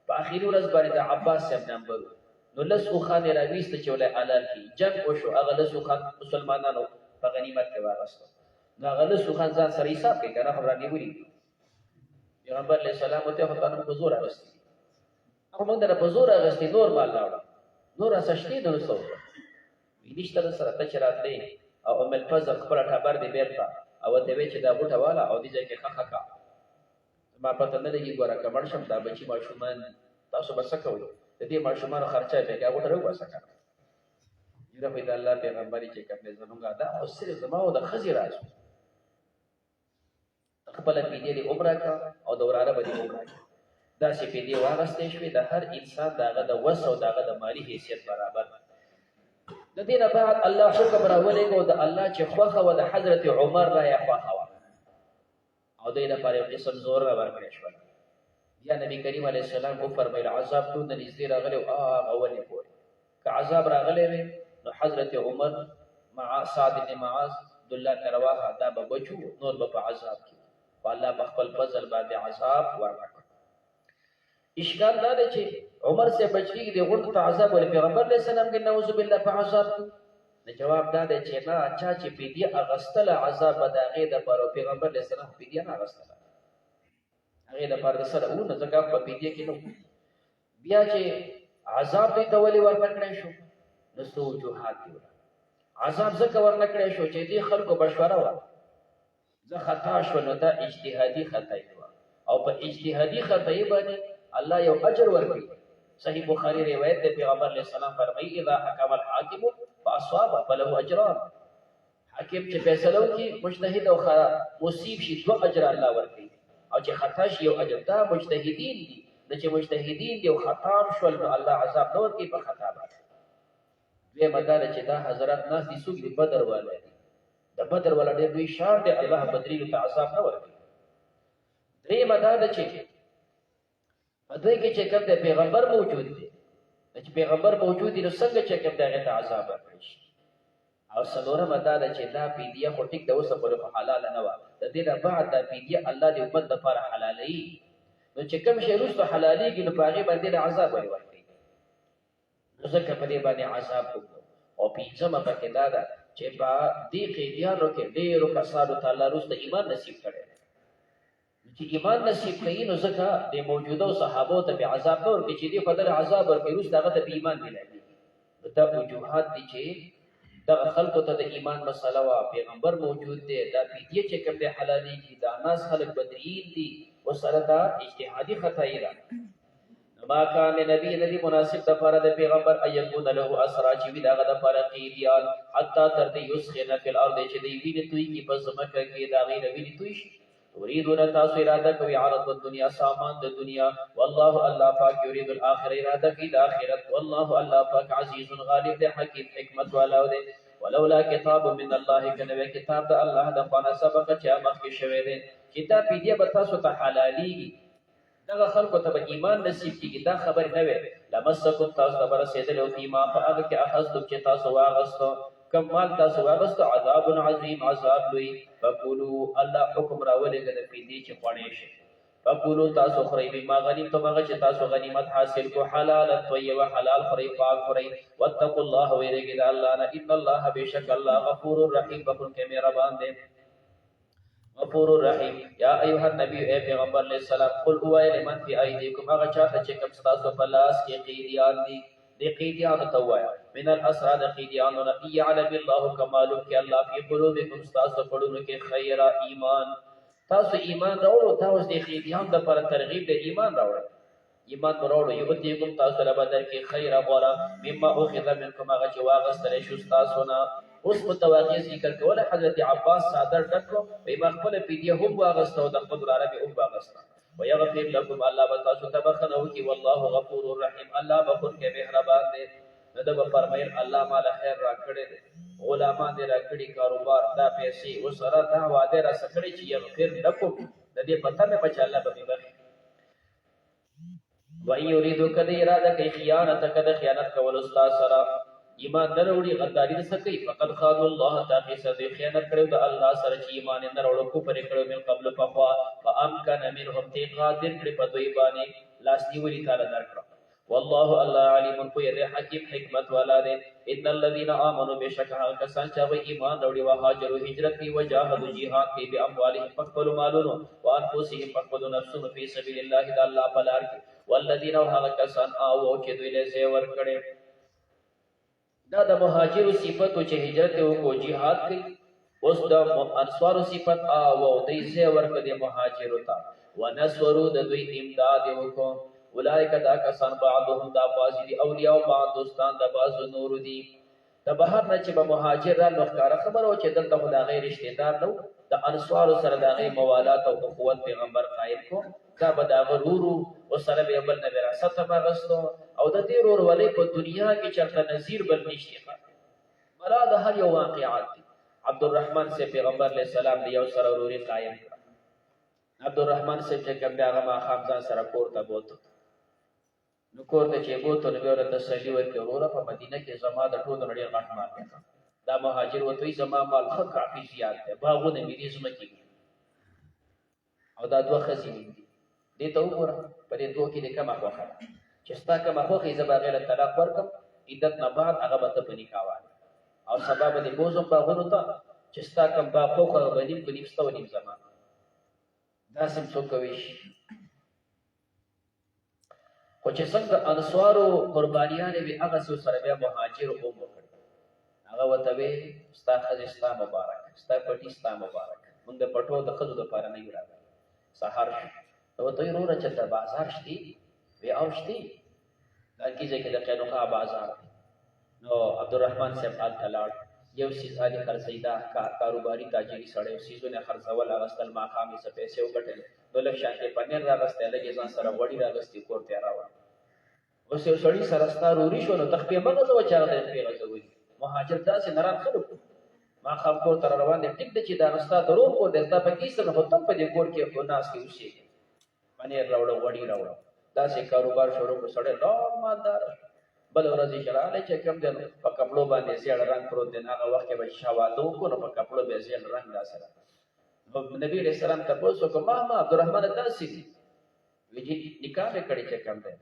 په اخیری ورځ باندې د عباس صاحب نمبر نو لسو خان راويست چې ولې علال کی جنگ وشو هغه لسو خان مسلمانانو په غنیمت کې واغستل نو هغه لسو خان ځان سره حساب کې کنه خبره نیولې پیغمبر علیه السلام ته خدانو په زور راوستي هغه موږ د په زور راوستي نور مال راوړل نور اسشتي د وسو وینشتل سره ته چراتلې او ام الفضل خپل ټابر دی بیرته او ته وی چې دا بوټه والا او دې ځکه خخکا ما پته نه لګي ګوره کمر شم دا بچي ماشومان تاسو بس کوئ د دې ماشومان خرچه به هغه بوټه واسه کړ یره په الله پیغمبري چې کوم زمونږه دا او سره زماو د خزي راځو خپل پیډې دی عمره کا او دوراره به دی عمره دا چې پیډې واغستې شوې د هر انسان داغه د وس او داغه د مالی حیثیت برابر د دې نه بعد الله حکم راولې کو د الله چې خوخه و د حضرت عمر را یا خوخه او دې لپاره یو قسم زور را ورکړی شو یا نبی کریم علیه السلام او فرمایل عذاب ټول د نږدې راغلی او اولې پورې که عذاب راغلی وي نو حضرت عمر مع سعد بن معاذ دلله ترواها دا به بچو نور به په عذاب کې والله په خپل فضل باندې عذاب ورکړ اشکال دا دی چې عمر سے بچی دی غوړ ته عذاب ول پیغمبر علیه السلام کې نعوذ بالله په عذاب نه جواب دا دی چې نه اچھا چې پیډي اغستل عذاب بداغه د پر پیغمبر علیه السلام پیډي نه اغستل هغه د پر سره و نه ځکه په پیډي کې نو بیا چې عذاب دې تولي ورنکړې شو نو سوجوحات دی عذاب ځکه ورنکړې شو چې دې خلکو بشوره و زه خطا شو نو دا اجتهادي خطا او په اجتهادي خطا باندې الله یو اجر ورکړي صحیح بخاری روایت ده پیغمبر علیہ السلام فرمایي اذا حكم الحاكم فاصاب فله اجران حاکم چې فیصله وکړي مجتهد او مصیب شي دو اجر الله ورکړي او چې خطا شي یو اجر دا مجتهدین دي چې مجتهدین دی او خطا شول نو الله عذاب نه ورکړي په خطا باندې دې مدار چې دا حضرات ناس دي سوق دی بدر والے د بدر ولا ډېر دوی شان دي الله بدري ته عذاب نه ورکړي دې مدار چې دوی کې چې کوم د پیغمبر موجود دی چې پیغمبر موجود دی نو څنګه چې کوم دغه ته عذاب ورکړي او سلوره مدا چې دا پیډیا خو ټیک د اوسه په حلال نه و د دې نه بعد دا پیډیا الله دې امت لپاره حلالي نو چې کوم شی رسو حلاليږي نو باغې باندې عذاب ورکړي نو ځکه په دې باندې عذاب او پیځمه پکې دا ده چې با دې قیدیانو کې ډېرو کسانو تعالی رسو ایمان نصیب کړي چې ایمان نصیب کړي نو ځکه د موجوده صحابو ته به عذاب نور کې چې دې په دغه عذاب ورکړي رسو هغه ته ایمان ملایي دا وجوهات دي چې دا خلکو ته د ایمان مسله وا پیغمبر موجود دی دا پیډیا چې کوم د حلالي دي دا ناس خلک بدرین دي وسره دا اجتهادي خطای ده ما کان نبی ندی مناسب د لپاره د پیغمبر ايكون له اسرا چې وی داغه د لپاره قیدیان حتا تر دې یسخنا فی الارض چې دی ویني توي کی په زمکه کې دا غیر ویني توي تريدون تاسو اراده کوي عرض الدنيا سامان د دنیا والله الله پاک يريد الاخره اراده کوي د اخرت والله الله پاک عزيز غالب دی حکیم حکمت والا دی ولولا کتاب من الله کنه کتاب د الله د خانه سبق چې مخکې شوی دی کتاب پیډیا به تاسو ته حلالي دغه خلکو ته ایمان نصیب کیږي دا خبر نه وي لمسکم تاسو ته رسیدل او فيما فاغه کې اخذتم چې تاسو واغستو کمال تاسو واغستو عذاب عظیم عذاب لوی فقولوا الله حکم راولېګل پیډي چې خوړې شي فقولوا تاسو خوري بما غنیمتم هغه چې تاسو غنیمت حاصل کو حلال طیب حلال خوري پاک خوري واتقوا الله ويرجد الله ان الله بشک الله غفور رحیم بخون کې مهربان دی غفور رحیم یا ایها النبی اے پیغمبر علیہ السلام قل هو لمن فی ایدیکم هغه چاته چې کوم تاسو په لاس کې قیدیان دي د قیدیان توایا من الاسرى د قیدیان نه یعلم الله کمال کې الله فی قلوبکم تاسو پړونو کې خیر ایمان تاسو ایمان راوړو تاسو د قیدیان د پر ترغیب د ایمان راوړو ایمان راوړو یو دې کوم تاسو له بدر کې خیر غوړه مما اخذ منکم هغه چې واغستل شو تاسو نه اوس متواضع ذکر کوله حضرت عباس صادر ټکو په مخبل پیډیا هم واغستو د خپل عربي هم واغستو ويغفر لكم الله بتاسو تبخنو کی والله غفور رحیم الله بخون کې مهربان دی. ندب فرمایل الله مال خیر را کړی دی، غلامان دې را کړي، کاروبار دا پیسې وسره دا وعده را سکړي چې یغفر لكم د دې پته مې بچ الله به بخي. وَإِن يُرِيدُوا کده اراده کوي خیانت کده خیانت کول استاد سره ایمان نه وروړي غداری نه سکی فقط خان الله تعالی سره خیانت کړو د الله سره چې ایمان نه وروړو کو پرې کړو من قبل فقوا فامكن منهم قادر کړي په دوی باندې لاس نیولې تعالی درکړو. والله الله علیم کو یې حکیم حکمت والا دی. ان الذين امنوا بشکه کسان چې ایمان وروړي وهاجروا هجرت کوي وجاهدوا جهاد کوي باموالهم فقبلوا مالونو وانفسهم فقبلوا نفسهم في سبيل الله د الله په لار کې والذین هغه کسان او چې دوی له ځای ور کړي. دا د مهاجرو صفاتو چې هجرت وکړو jihad کوي. اوس د انصارو صفات او دوی ځای ور کړي مهاجرو ته ونصروا د دوی امداد وکړو. اولئک دا کسان بعضهم دا بعض دي اولیاء او بعض دوستان د بعض نور دي. د بهر نه چې به مهاجر را نوښکاره خبرو چې دلته خدای غیر رشتہ دار نو د انصارو سره د غي موالات او اخوت پیغمبر قائم کو دا به دا غرورو او سره به بل نه وراثت مغستو او د دې رور ولې په دنیا کې چرته نظیر بل نشي. مراد هر یو واقعات دي. عبدالرحمن سے پیغمبر علیہ السلام دی یو سره وروري قائم کړ. عبدالرحمن سے چې کوم هغه ما خامځان سره کور ته بوته نو کور ته چې بوته نو ورته تسلی ورکړ وروره په مدینه کې زما د ټولو نړۍ غټ مال دی. دا مهاجر وته زما مال خو کافي زیات دی، باغونه مې دې زمکې او دا دوه خزینې دي. دې ته وګوره په دې دوه کې د کومه خوښه چې ستا کومه خوښه زه به غیر طلاق ورکم عدت نه بعد هغه به ته په نکاح والی او سبب دې بوزم باغونو ته چې ستا کوم باغ خوښه به نیم په نیم ستا و نیم زما داسې څوک کوي شي. خو چې څنګه انصارو قربانیانې وي هغسې سره بیا مهاجرو هم وکړي. هغه ورته وی ستا ښځې ستا مبارک، ستا پټي ستا مبارک، موږ د پټو د ښځو دپاره نه یو راغلي. سهار شو نو ورته وی وروره چېرته بازار شتي؟ وی او شتي دا کیځای کې د قینقا بازار دی. نو عبدالرحمن صاحب هلته لاړ، یو څیز هلې خرڅوي، دا کاروباري تاجري سړی څیزونه خرڅول اغوستل، ماښام یې څه پیسې وګټلې نو لږ شانتې پنیر راغستی، لږ یې ځان سره غوړي راغستې کور ته یې راوړل. اوس یو سړي سره ستا روري شو نو تخپې مه غځوه چې هغه ته ترې غځوي. مهاجر داسې نران خلک ماښام کور ته را روان دی. ټیک ده چې دا نو ستا د ورور کور دی، ستا پکې ایسته نو خو ته هم په دې کور کې ناست کې اوسېږي. پنیر راوړه، غوړي راوړه، داسې کاروبار شروع کړو. سړی لوړ مالدار بل ورځ یې چې راغلی چې کوم دی نو په کپړو باندې زیړ رنګ پروت دی. هغه وخت کې به چې چا واده وکړو نو په کپړو به یې زیړ رنګ داسې راغلی. نبي علیه السلام تپوس وکړو ما عبدالرحمن داسې دي؟ وایي چې نکاح مې کړی چې کوم دی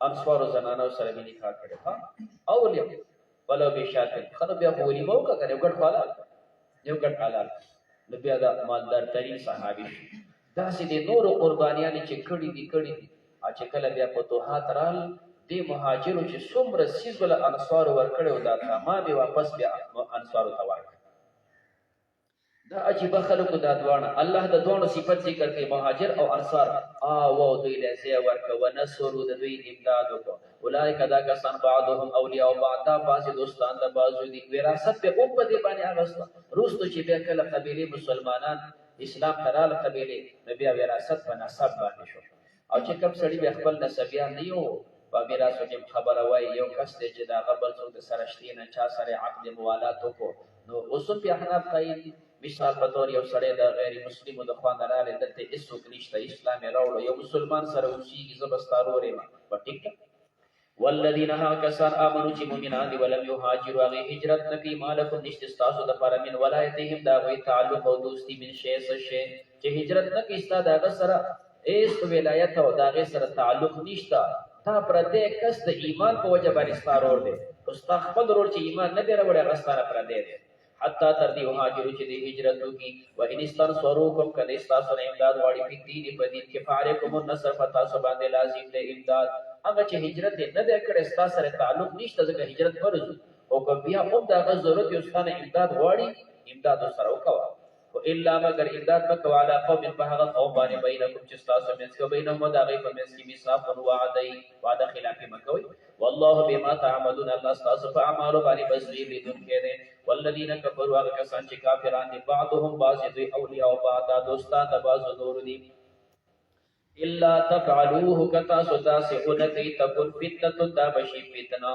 انصارو زنانو سره مې نکاح کړی. ها اولیا ولو بشاتل خنو بیا خو ولیمه وکړه که یو ګډ حلال یو ګډ حلال نو بیا د مالدار ترین صحابي شو. داسې د نورو قربانیانې چې کړي دي او چې کله بیا فتوحات رال دې مهاجرو چې څومره څیز بله انصارو ورکړی و دا تمام یې واپس بیا انصارو ته ورکړه. دا عجیبه خلکو دا دواړه الله د دواړو صفت ذکر کوي مهاجر او انصار او دوی له ځای ورکړه ونصرو د دوی امداد وکړه. اولئک دا کسان بعضهم اولیاء او بعض دا بعضې دوستان د بعضو دي. وراثت به هم په دې باندې اغوسته. وروستو چې بیا کله قبیلې مسلمانان اسلام ته راله قبیلې نو بیا وراثت په نسب باندې شو. او چې کوم سړي بیا خپل نسبیان نه یو په میراثو کې خبره وایي یو کس دی چې د هغه بل څوک د سره شتې نه چا سره عقد موالات وکړو نو اوس هم بیا احناف قایل دي. مثال په طور یو سړی د غیر مسلمو د خوا نه راغلی دلته هېڅوک نشته اسلام یې راوړو یو مسلمان سره اوسېږي زه به ستا رور یم په ټیک ده. والذین هغه کسان آمنو چې مؤمنان دي ولم یهاجروا هغې هجرت نه کوي ما لکم نشته ستاسو دپاره من ولایتهم د هغوی تعلق او دوستي من شی څه شی چې هجرت نه کوي ستا د هغه سره هېڅ ولایت او د هغې سره تعلق نشته. تا پردی کس د ایمان په وجه باندې ستا رور دی خو ستا خپل رور چې ایمان نه دی راوړی هغه ستا نه پردی دی. حتی تر دې وهاجرو چې دې هجرت وکړي و ان استنصروکم که دې ستاسو نه امداد غواړي فی الدین په دین کې فعلیکم النصر په تاسو باندې لازم دی امداد. هغه چې هجرت یې نه دی کړی ستا سره تعلق نشته ځکه هجرت فرض او که بیا هم د هغه ضرورت یو ستا نه امداد غواړي امداد ورسره وکوه. خو الا مگر امداد مه کوه علی قوم په هغه قوم باندې بینکم چې ستاسو منځ کې بینهم د هغوی په منځ کې میثاق وعده وعده خلافي مه کوئ. والله بما تعملون الله ستاسو په اعمالو باندې بصیر لیدونکی دی. والذین کفروا هغه کسان چې کافران دي بعضهم بعضې دوی اولیاء او بعض دا دوستان د بعضو نورو دي. الا تفعلوه کتا سدا سے اونکی تکن فتنه دا بشی فتنه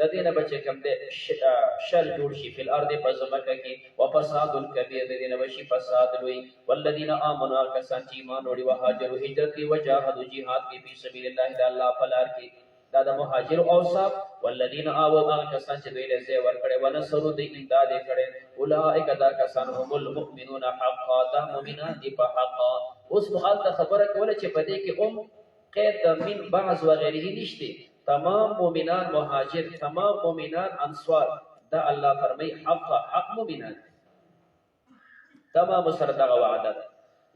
د دینه بچ کم دے شر جوړ شي فل ارض پزمکه کی و فساد الکبیر د دینه بشی فساد لوی والذین آمنوا کسان چې ایمان وړي وهاجروا هجرت کی وجاهدوا جهاد کی فی سبیل الله د الله فلار کی دا د مهاجر اوصاف والذین آووا کسان چې دوی له زی ور کړي ونصروا د امداد کړي اولئک دا کسان هم المؤمنون حقا دا مؤمنان دی په حقا. اوس مخالفه خبره کوله چې پدې کې قید من بعض وغيره نشته، تمام مؤمنان مهاجر تمام مؤمنان انصار دا الله فرمای حق مؤمنان تمام سره دغه وعده ده.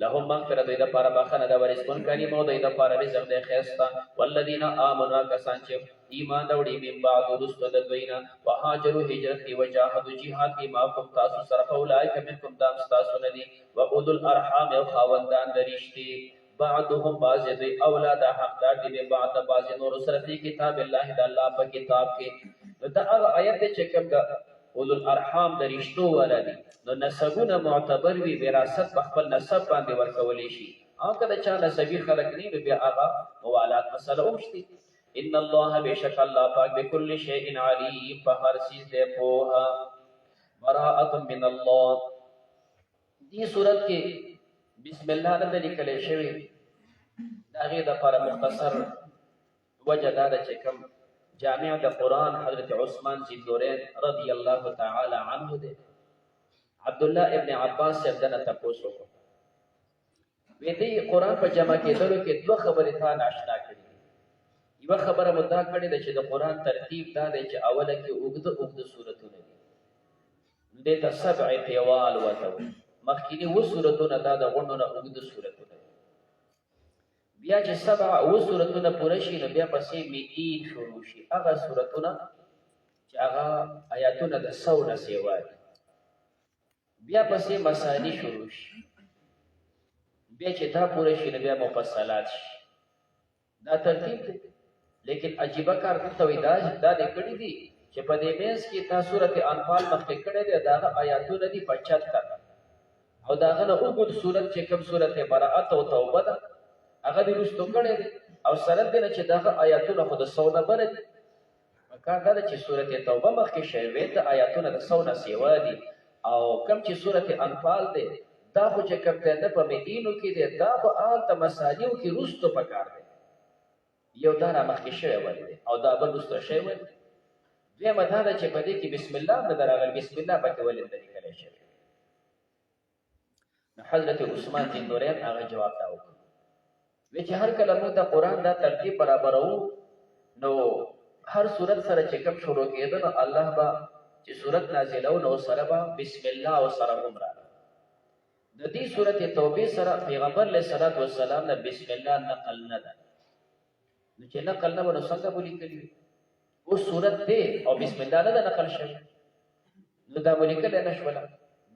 لهم مغفرة د لپاره بخنه د ورزقون کریم او د لپاره رزق د خیستا والذین آمنوا کسان چې ایمان وروړي من بعد رسل د دوینا وهاجروا هجرت کی وجاهدوا جهاد کی معكم تاسو سره اولئک منکم دا تاسو ندي و اولو الارحام او خاوندان د رشتي بعضهم بعض دوی اولاد حقدار دي بعد بعض نور سره په کتاب الله د الله په کتاب کې دا هغه آیت چې کوم دا اولو الارحام د رشتو ولدي نو نسبونه معتبر وي وراثت په خپل نسب باندې ورکولې شي او کله چا نسبی خلق نه بیا هغه موالات مسله ومشتي. ان الله بشک الله پاک بكل شيء عليم په هر چیز دې په براءه من الله. دې صورت کې بسم الله د لیکل شوی دا غي د لپاره مختصر وجداد چې کوم جامع د قرآن حضرت عثمان ذی‌النورین رضی الله تعالی عنه دے عبد الله ابن عباس سے دنه تاسو کو وی دې قرآن په جمع کېدلو کې دوه خبرې ته ناشنا کړې. یو خبره مدا کړې ده چې د قرآن ترتیب دا دی چې اوله کې اوږده سورتونه دي د سبع طوال وته مخکینی و سورتونه دا د غونډو نه اوږده سورتونه بیا چې سبع و سورتونه پوره شي نو بیا پسې میئین شروع شي هغه سورتونه چې هغه آیاتونه د 100 نه سیوا دي بیا پسې مسانی شروع شي بیا چې دا پوره شي نو بیا مفصلات شي دا ترتیب دی. لیکن عجیبه کار ته ودا د کړي دي چې په دې مېز کې تاسو سورته انفال مخکې کړي دي دا آیاتونه دي 75 او داغه نه وګد سورته چې کوم سورته براءت او توبه ده هغه دې رسټو کړي دي او سره دې چې داغه آیاتونه خود 100 نه بره دي کار دا چې سورته توبه مخکې شوی د آیاتونه د 100 نه سیوا دي او کوم چې سورته انفال ده دا خو چې کوم ته په مدینو کې ده دا په آل ته مسالیو کې رسټو پکار دي یو دا را مخکې شوی ولې او دا بل رسټو شوی ولې دوی مدا ده چې په دې کې بسم الله نه دراغل بسم الله پکې ولې د لیکل شوی. حضرت عثمان ذی‌النورین هغه جواب دا وکړ وی چې هر کله موږ د قرآن دا ترتیب برابرو نو هر صورت سره چې کوم شروع کېده نو الله با چې صورت نازلو نو سره با بسم الله او سره عمره د دې صورت توبه سره پیغمبر علیه الصلاۃ والسلام نه بسم الله نقل نه ده نو چې نقل نه ونه څنګه بولی کړي او صورت دې او بسم الله نه نقل شوی نو دا بولی کړي نه شولا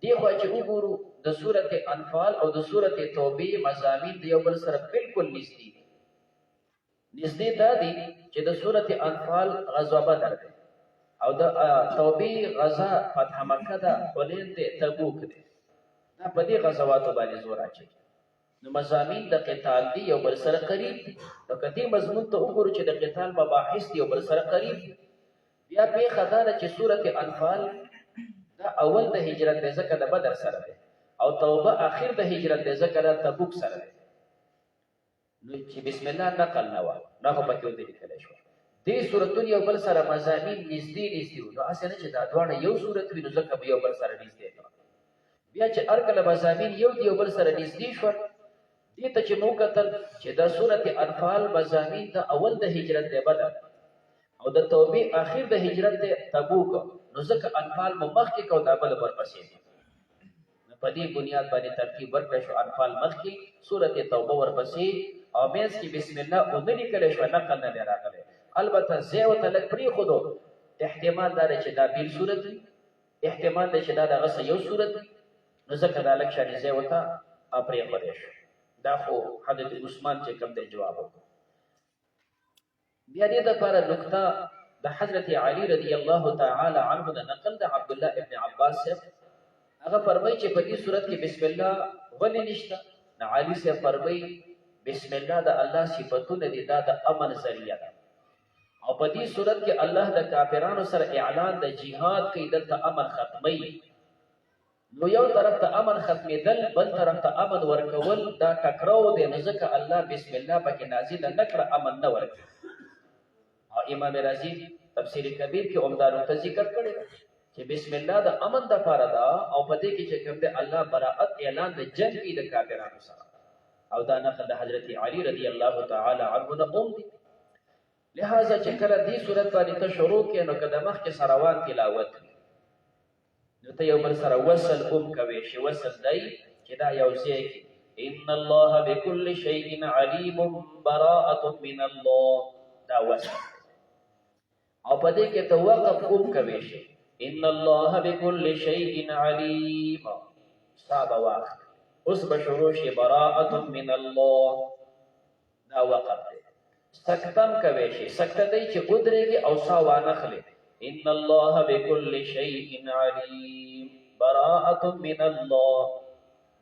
دی خو چې وګورو د سورته انفال او د سورته توبه مضامین د یو بل سره بالکل نږدې دا دي چې د سورته انفال غزوه بدر ده او د توبه غزا فتح مکه ده ولین ده تبوک ده دا په دې غزواتو باندې زور اچي نو مضامین د قتال دی یو بل سره قریب دي نو کدی مضمون ته وګورو چې د قتال مباحث دی یو بل سره قریب دي بیا په خدای چې سورته انفال دا اول د هجرت د ذکر د بدر سره ده او توبه اخر د هجرت د ذکر د تبوک سره ده نو چې بسم الله نقل نه و نه په کې ودی لیکل شو دې سورته یو بل سره مضامین نږدې نو اسنه چې دا دوه یو سورته وینو ځکه یو بل سره نږدې بیا چې ارکل مضامین یو بل سره نږدې شو دې ته چې نو کتل چې دا سورته انفال مضامین د اول د هجرت د بدر او د توبه اخر د هجرت د تبوک نو ځکه انفال مخکې کو دا بل ورپسې په دې بنیاد باندې ترتیب ورکړ شو انفال مخکې سورته توبه ورپسې او مېز کې بسم الله او نه لیکل شو نقل نه راغلی البته زه او تلک پری خودو احتمال دا چې دا بیل سورته احتمال دا چې دا دغه یو سورته نو ځکه دا لک شری زه وتا اپری پرېښ دا خو حضرت عثمان چې کوم دی جواب وکړ. بیا دې د لپاره نقطه د حضرت علی رضی الله تعالی عنه د نقل د عبد الله ابن عباس هغه فرمایي چې په دې صورت کې بسم الله ولې نشته. علی سے فرمایي بسم الله د الله صفاتونه دي، دا د امن ذریعہ ده. او په دې صورت کې الله د کافرانو سره اعلان د جهاد کوي، دلته امن ختمي. نو یو طرف ته امن ختمېدل، بل طرف ته امن ورکول، دا ټکراو دی. نو ځکه الله بسم الله پکې نازل نه کړه، امن نه ورکړي. او امام رازي تفسیر کبیر کې عمدانو ته ذکر کړی چې بسم الله د امن د لپاره ده، او په دې کې چې کوم دی الله براءت اعلان د جنگ کوي د کافرانو سره. او دا نقل د حضرت علی رضی الله تعالی عنه نه دی. لہذا چې کله دې صورت باندې ته شروع کې، نو کله مخکې سروان تلاوت نو ته یو بل سره وصل کوي شي. وصل دی چې دا یو ځای کې ان الله بكل شيء عليم براءه من الله، دا وصل. او په دې کې ته وقف کوي شي ان الله بكل شيء عليم، صاب واخر اوس به شروع شي براءه من الله، دا وقف دی. سکتم کوي شي، سکته دی چې ودرېږي او سا وانخلي. ان الله بكل شيء عليم براءه من الله.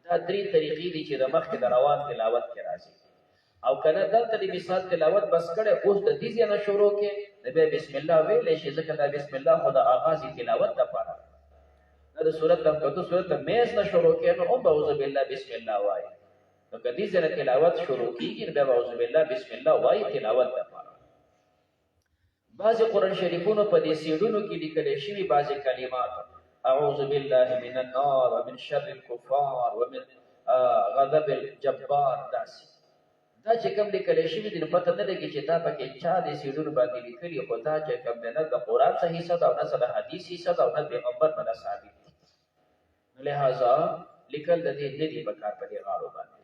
دا درې طریقې دي چې د مخکې د روان تلاوت کې راځي. او کله دلته د مثال تلاوت بس کړي، اوس د دې ځای نه شروع کې د بسم الله ویلې شي، ځکه دا بسم الله خو د آغاز تلاوت لپاره دا د سورۃ د کتو سورۃ د میز نه شروع کې، نو اعوذ بالله بسم الله وایي. نو کدی ځای تلاوت شروع کیږي، نو اعوذ بالله بسم الله وایي تلاوت لپاره. بعض قرآن شریفونو په دې سیډونو کې لیکل شوی بعض کلمات، اعوذ بالله من النار ومن شر الكفار ومن غضب الجبار. دا چې کوم لیکل شوی دي، پته نه لګي چې دا پکې چا دې سیډونو باندې لیکلي، خو دا چې کوم نه د قرآن صحیح صد او نه د حدیث صد او نه پیغمبر باندې ثابت دي. لہذا لیکل د دې دې په کار په دې غاړو باندې.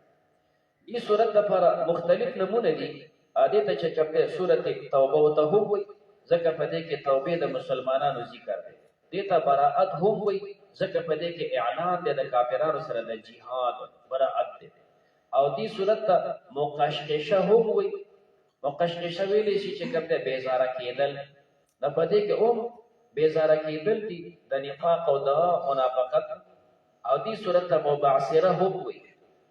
دې سورۃ لپاره مختلف نمونه دي. ادي ته چې کوم سورۃ توبه او ته وي، ځکه په دې کې توبې د مسلمانانو ذکر دی. دې ته براءت هم وي، ځکه په دې کې اعلان دی د کافرانو سره د جهاد براءت دی. او دې صورت ته مقشقشه هم وي. مقشقشه ویلې شي چې کوم ته بیزاره کېدل، د په دې کې هم بیزاره کېدل دي د نفاق او د منافقت. او دې صورت ته مبعثره هم وي.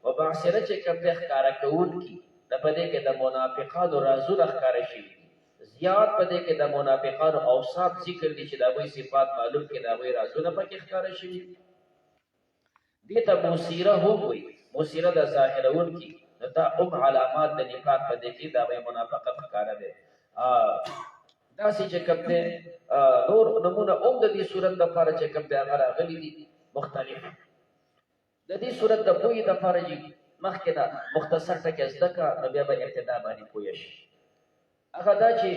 مبعثره چې کوم ته ښکارا کوونکی، د په دې کې د منافقانو رازونه ښکارا شي. زیات په دې کې د منافقانو اوصاف ذکر دي چې د وی صفات معلوم کې د وی رازونه پکې ښکارا شي. دې ته موسیره هم وي. موسیره د ظاهرون کی دا علامات د نفاق په دې کې دا وی منافقت ښکارا دي. دا چې کوم ته نور نمونه اوم د دې صورت د لپاره چې کوم ته هغه راغلي دي مختلف. د دې صورت د پوی د لپاره مخکې دا مختصر ټکی زده کا، نو بیا به ابتدا باندې پوه شي. هغه دا چې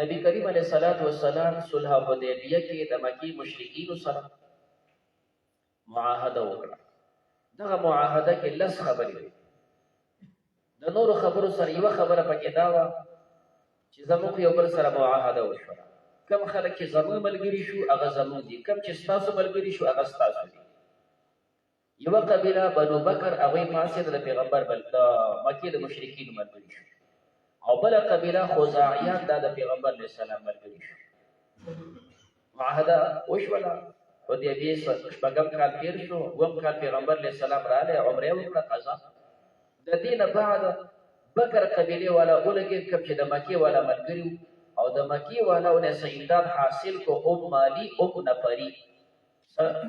نبی کریم علیه الصلاۃ والسلام صلح حدیبیه کې د مکی مشرکین سره معاهده وکړه. دغه معاهده کې لس خبرې دي. د نورو خبرو سره یو خبره پکې دا و چې زموږ یو بل سره معاهده وشوه. کم خلک چې زموږ ملګري شو هغه زموږ دي، کم چې ستاسو ملګري شو هغه ستاسو دي. یو قبیله بنو بکر هغه پاسه د پیغمبر بل د مکی د مشرکین ملګری شو، او بل قبیله خزاعیان د پیغمبر علیه السلام ملګری شو. معاهده وشوله. حدیبیه شپږم کال تیر شو، اووم کال پیغمبر علیه السلام راغی، عمره وکړه، قضا. د دې نه بعد بکر قبیله والا ولګي کوم چې د مکی والا ملګری او د مکی والاونه سیدان حاصل کو او مالی او نفری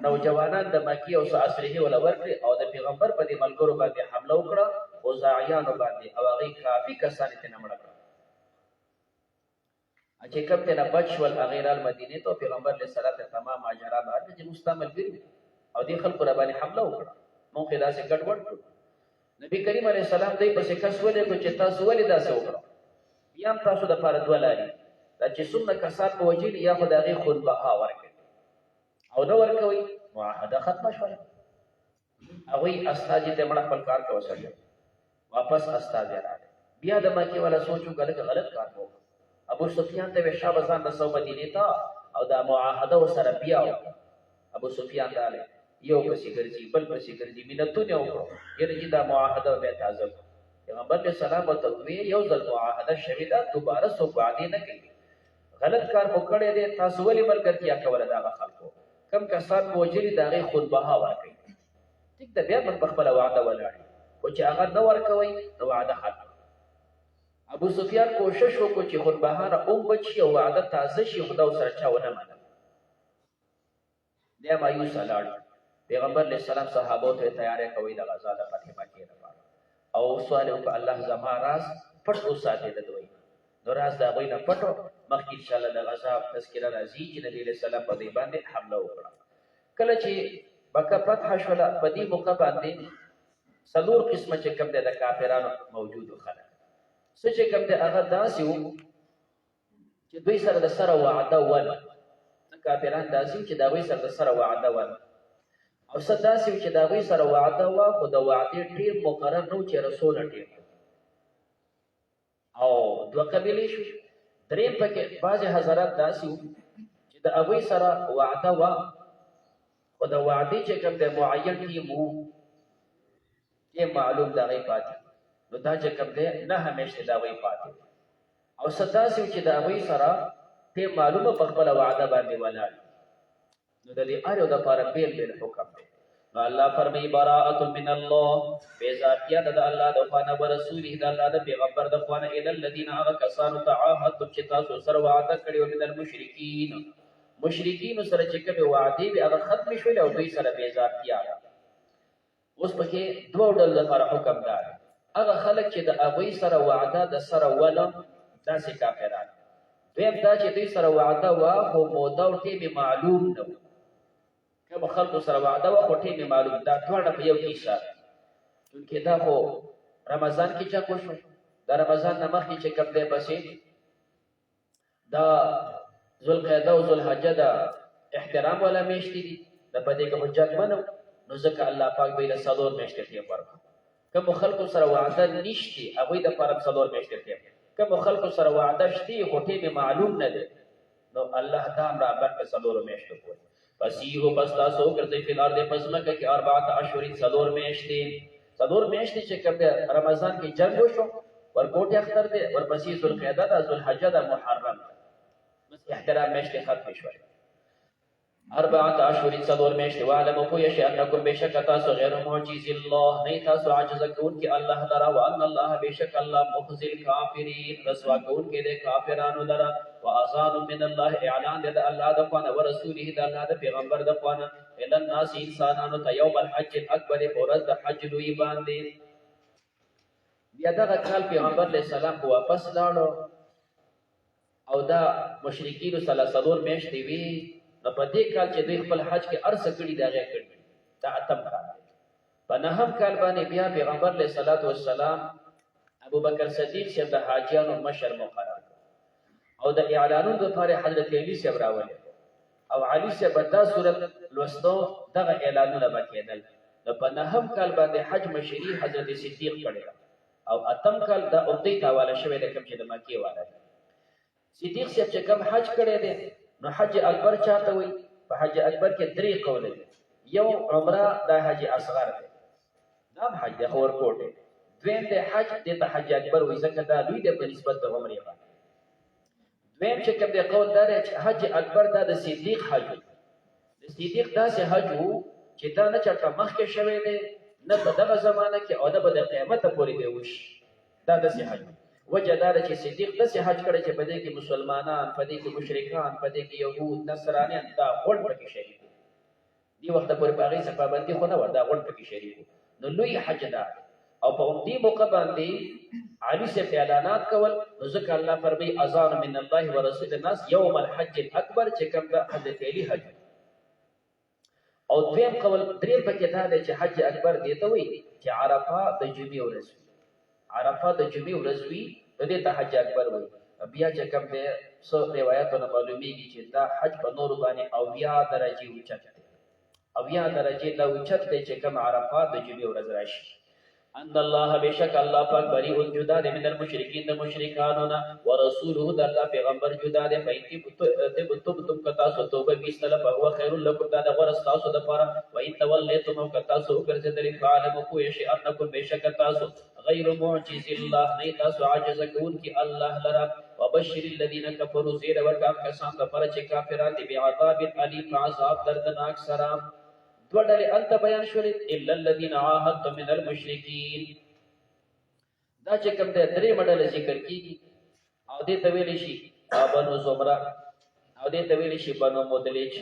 نوجوانان د مکی او اسره ولا ورکړي، او د پیغمبر په دې ملګرو باندې حمله وکړه او زاعیانو باندې، او هغه کافی کسان ته نمړ کړ. چې کوم ته نه بچول غیر المدینه ته پیغمبر له صلوات تمام ماجرا باندې چې مستعمل کړي او دې خلکو را باندې حمله وکړه. مونږ دا څه ګډ وډ نبی کریم علیه السلام دې په څه کس ولې په چې تاسو ولې دا څه وکړه. بیا تاسو د پاره دولاري دا چې څومره کسان په وجیل یا خدای خود بها ورکړي او نو ورکوي. معاهده ختمه شوه. هغه استاد ته مړ خپل کار کوي وسره واپس استاد راغی. بیا د مکه والا سوچو غلط کار وکړ. ابو سفیان ته شابه ځان د سو مدینه ته او دا معاهده وسره بیا ابو سفیان داله یو پسې ګرځي بل پسې ګرځي مینتونه وکړو یره دا معاهده به تازه پیغمبر علیه السلام او تقوی یو ځل معاهده شویدا دوباره سو وعده نه کوي. غلط کار وکړی دی، تاسو ولې ملګرتیا کوله دا خلکو کم کسان موجلی داغه خود بها ورکړي. ټیک ده، بیا په خپل وعده ولاړ او چې هغه نه ورکوي نو وعده ختم. ابو سفیان کوشش وکړ چې خودبهانه بچي او وعده تازه شي، خدا سره چا ونه منل. بیا مایوس لاړ. پیغمبر علیه السلام صحابو ته تیاری کوي د غزا د فتح مکې لپاره، او سوال وکړ الله زما راز پټ وساتي د دوی. نو راز د هغوی نه پټو، مخکې انشاءالله د غزا تذکره راځي چې نبي علیه السلام په دوی باندې حمله وکړه. کله چې مکه فتح شوله، په دې موقع باندې 4 قسمه چې کوم دی د کافرانو موجود خلک. څه چې کوم دی هغه داسې وو چې دوی سره د سره وعده ول. کافران داسې چې د هغوی سره د سره وعده ول، او څه داسې چې د هغوی سره وعده وه خو د وعدې ټیم مقرر نه و چې رسوله ټیم. او 2 قبیلې شو. دریم پکې بعضې حضرات داسې وو چې د هغوی سره وعده وه خو د وعدې چې کوم دی معین ټیم وو، ټیم معلوم د هغوی پاتې. نو دا چې کوم دی 9 میاشتې د هغوی پاتې. او څه داسې چې د هغوی سره ټیم معلومه په خپله وعده باندې ولاړ. نو د دې هر یو دپاره بیل بیل حکم دی. نو الله فرمایي براءة من الله، بېزاتیا ده د الله د خوا نه، ورسوله د الله د پیغمبر د خوا نه، الی الذین هغه کسانو ته عاهدتم چې تاسو سره وعده کړې وه، من المشرکین، مشرکینو سره چې کومې وعدې وې هغه ختمې شولې او دوی سره بېزاتیا ده. اوس پکې 2 ډول لپاره حکم دی. هغه خلک چې د هغوی سره وعده د سره ولم، داسې کافران. دویم دا چې دوی سره وعده وه خو موده او ټیم معلوم نه و. کوم خلکو سره وعده وه خو ټیم معلوم، دا دواړه په یو کې حساب. چونکې دا خو رمضان کې جنګ وشو، د رمضان نه مخکې چې کوم دی پسې دا ذوالقعده او ذوالحجه د احترام والا میاشتې دي، د په دې کې خو جنګ منو. نو ځکه الله پاک به یې د 4 میاشتې ټیم ورکړو. کوم خلکو سره وعده نشته هغوی دپاره 4 میاشتې ټیم، کوم خلکو سره وعده شته خو ټیم معلوم نه دی، نو الله دا هم رابر په 4 میاشتو پورې. فسیحو پس تاسو ګرځئ فی الارض په ځمکه کې 4 اشهر 4 میاشتې. 4 میاشتې چې کوم دی رمضان کې جنګ وشو، ورکوټ اختر دی، ورپسې ذوالقعده ده، ذوالحجه ده، محرم ده، بس احترام میاشتې ختمې شوې. 4 اشهر 4 میاشتې. واعلموا پوه شئ انکم بشک تاسو غیر معجز الله، نه تاسو عاجز کوونکي الله لرا، وان الله بشک الله مخزي الکافرین، رسوا کوونکي د کافرانو لرا. واذان من الله، اعلان د الله د خوا نه، ورسوله د الله د پیغمبر د خوا نه، الی الناس انسانانو ته یوم الحج الاکبر، په ورځ د حج لوی باندې. بیا دغه کال پیغمبر علیه السلام واپس لاړو او دا مشرکینو سره 4 میاشتې وي. نو په دې کال چې دوی خپل حج کې هر څه کړي د هغې کړي، دا 8م کال دی. په 9م کال باندې بیا پیغمبر علیه الصلاة والسلام ابوبکر صدیق صاحب د حاجیانو مشر مقرر کړ او د اعلانونو دپاره حضرت علی صاحب راولې، او علي صاحب دا صورت لوستو دغه اعلانونه به کېدل. نو په 9م کال باندې حج مشري حضرت صدیق کړی او 8م کال دا عمدې ته حواله شوی دی کوم چې د مکې والا دی. صدیق صاحب چې کوم حج کړی دی نو حج اکبر چاته وي؟ په حج اکبر کې 3 قوله دي. یو عمره دا حج اصغر دی، دا حج د ورکوټ دی. دویم د حج د حج اکبر وي ځکه دا لوی دی په نسبت د عمرې باندې. دویم چې کوم دی قول دا دی چې حج اکبر دا د صدیق حج دی. د صدیق داسې حج وو چې دا نه چاته مخکې شوی دی نه په دغه زمانه کې او نه به د قیامته پورې دی وشي. دا داسې حج دی. وجه دا ده چې صدیق داسې حج کړی چې په دې کې مسلمانان، په دې کې مشرکان، په دې کې یهود، نصرانیان دا غونډ پکې شریک وو. دې وخته پورې په هغې څه پابندي خو نه وه، دا غونډ پکې شریک وو. نو لوی حج دا او په همدې موقع باندې علي صاحب اعلانات کول. نو ځکه الله فرمایي اذان من الله ورسول الناس یوم الحج الاکبر چې کوم دا حضرت علی حج. او دویم قول دریم پکې دا دی چې حج اکبر دې ته وایي چې عرفه د جمعې ورځ وي، عرفه د جمعې ورځ وي، نو دې ته حج اکبر وایي. بیا چې کوم دی څو روایتونه معلومیږي چې دا حج په نورو باندې 80 درجې اوچت دی، 80 درجې دا اوچت دی چې کوم عرفه د جمعې ورځ راشي. ان الله بشک الله پاک بری جدا دی من المشرکین د مشرکانو نه، ورسوله د الله پیغمبر جدا دی. فإن تبتم کتاسو توبه ویستله فهو خیر لکم، دا د غوره ستاسو دپاره. وإن تولیتم او کتاسو وګرځېدلې فاعلموا پوه شئ انکم بشک تاسو غیر معجز الله، نه تاسو عاجز کوونکي الله لره. وبشر الذین کفروا، زیر ورکړه کسان دپاره چې کافران دي، بعذاب الیم، عذاب دردناک سره. دوه ډلې هلته بیان شولې الا الذين عاهدتم من المشرکین. دا چې کوم دی درېیمه ډله ذکر کېږي او دې ته ویلی شي بنو زمره او دې ته ویلی شي بنو مدلج.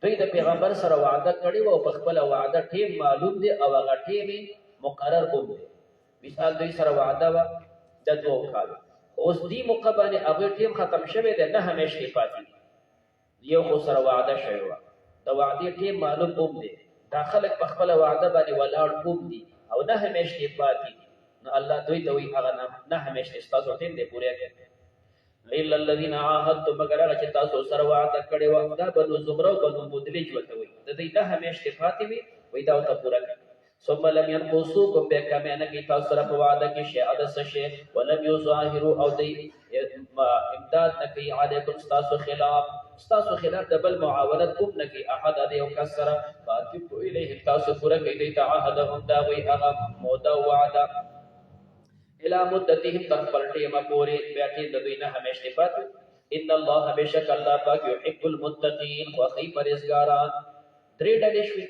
دوی د پیغمبر سره وعده کړې وه او په خپله وعده ټیم معلوم دی او هغه ټیم مقرر هم دی. مثال دوی سره وعده وه د 2 کالو، اوس دې موقع باندې هغوی ټیم ختم شوی دی، 9 میاشتې پاتې دي. یو خو سره وعده شوې وه، د وعدې ټیم معلوم هم دی، دا خلک په خپله وعده باندې ولاړ هم دي او 9 میاشتې پاتې دي. نو الله دوی ته وایي هغه 9 میاشتې ستاسو ټیم دی پوره کړئ. الا الذين عاهدتم مگر هغه چې تاسو سره وعده کړې وه، دا بنو زمره او بنو مدلج ورته وایي، د دوی 9 میاشتې پاتې وي، وایي دا ورته پوره کړئ. ثم لم ينقصوكم بیا کمې نه کوي تاسو سره په وعده کې شیئا د څه شی، ولم یظاهروا او دوی امداد نه کوي علیکم ستاسو خلاف د بل معاونت هم نه کوي احد د یو کس سره. فاتبوا الیهم تاسو پوره کوئ دوی ته عهدهم د هغوی هغه موده وعده الى مدتهم تر خپل ټیمه پورې، بیا ټیم د دوی 9 میاشتې پاتې. ان الله بشک الله پاک یحب المتقین خوښوي پرهیزګاران. 3 ډلې شوې.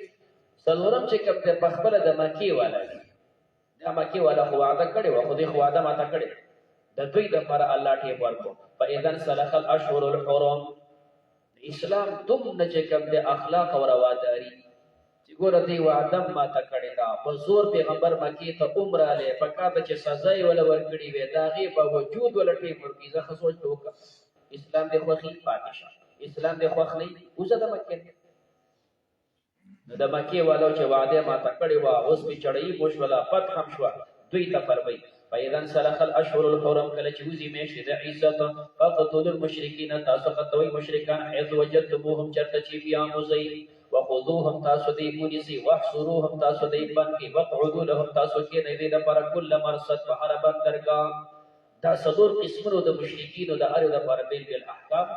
څلورم چې کوم دی په خپله د مکې والا دي، دا مکې والا خو وعده کړې وه خو دوی خو وعده ماته کړې، د دوی دپاره الله ټیم ورکړو. فاذا انسلخ الاشهر الحرم، د اسلام دومره چې کوم دی اخلاق او رواداري چې ګوره دوی وعده ماته کړې ده، په زور پیغمبر مکې ته رالی، په کار ده چې سزا یې وله ورکړې وې، د هغې باوجود وله ټیم ورکړي. زه ښه سوچ ته وکړه، اسلام دې خوښي پاتې شه، اسلام دې خوښ نه وي وځه د مکې. نو د مکې والو چې وعده ماته کړې وه اوس پې چړهیي وشوله، فتح هم شوه، دوی ته فرمایي فاذا انسلخ الاشهر الحرم کله چې وځي میاشتې د عزت فقتلوا المشرکین تاسو قتلوئ مشرکان حیث وجدتموهم چېرته چې بیاموځئ وخذوهم تاسو دې ونیسئ واحصروهم تاسو دې بند کړئ واقعدوا لهم تاسو کښېنئ دې دپاره کل مرصد په هره بندرګاه. دا 4 قسمونو د مشرکینو د هر یو دپاره بېل بېل احکام.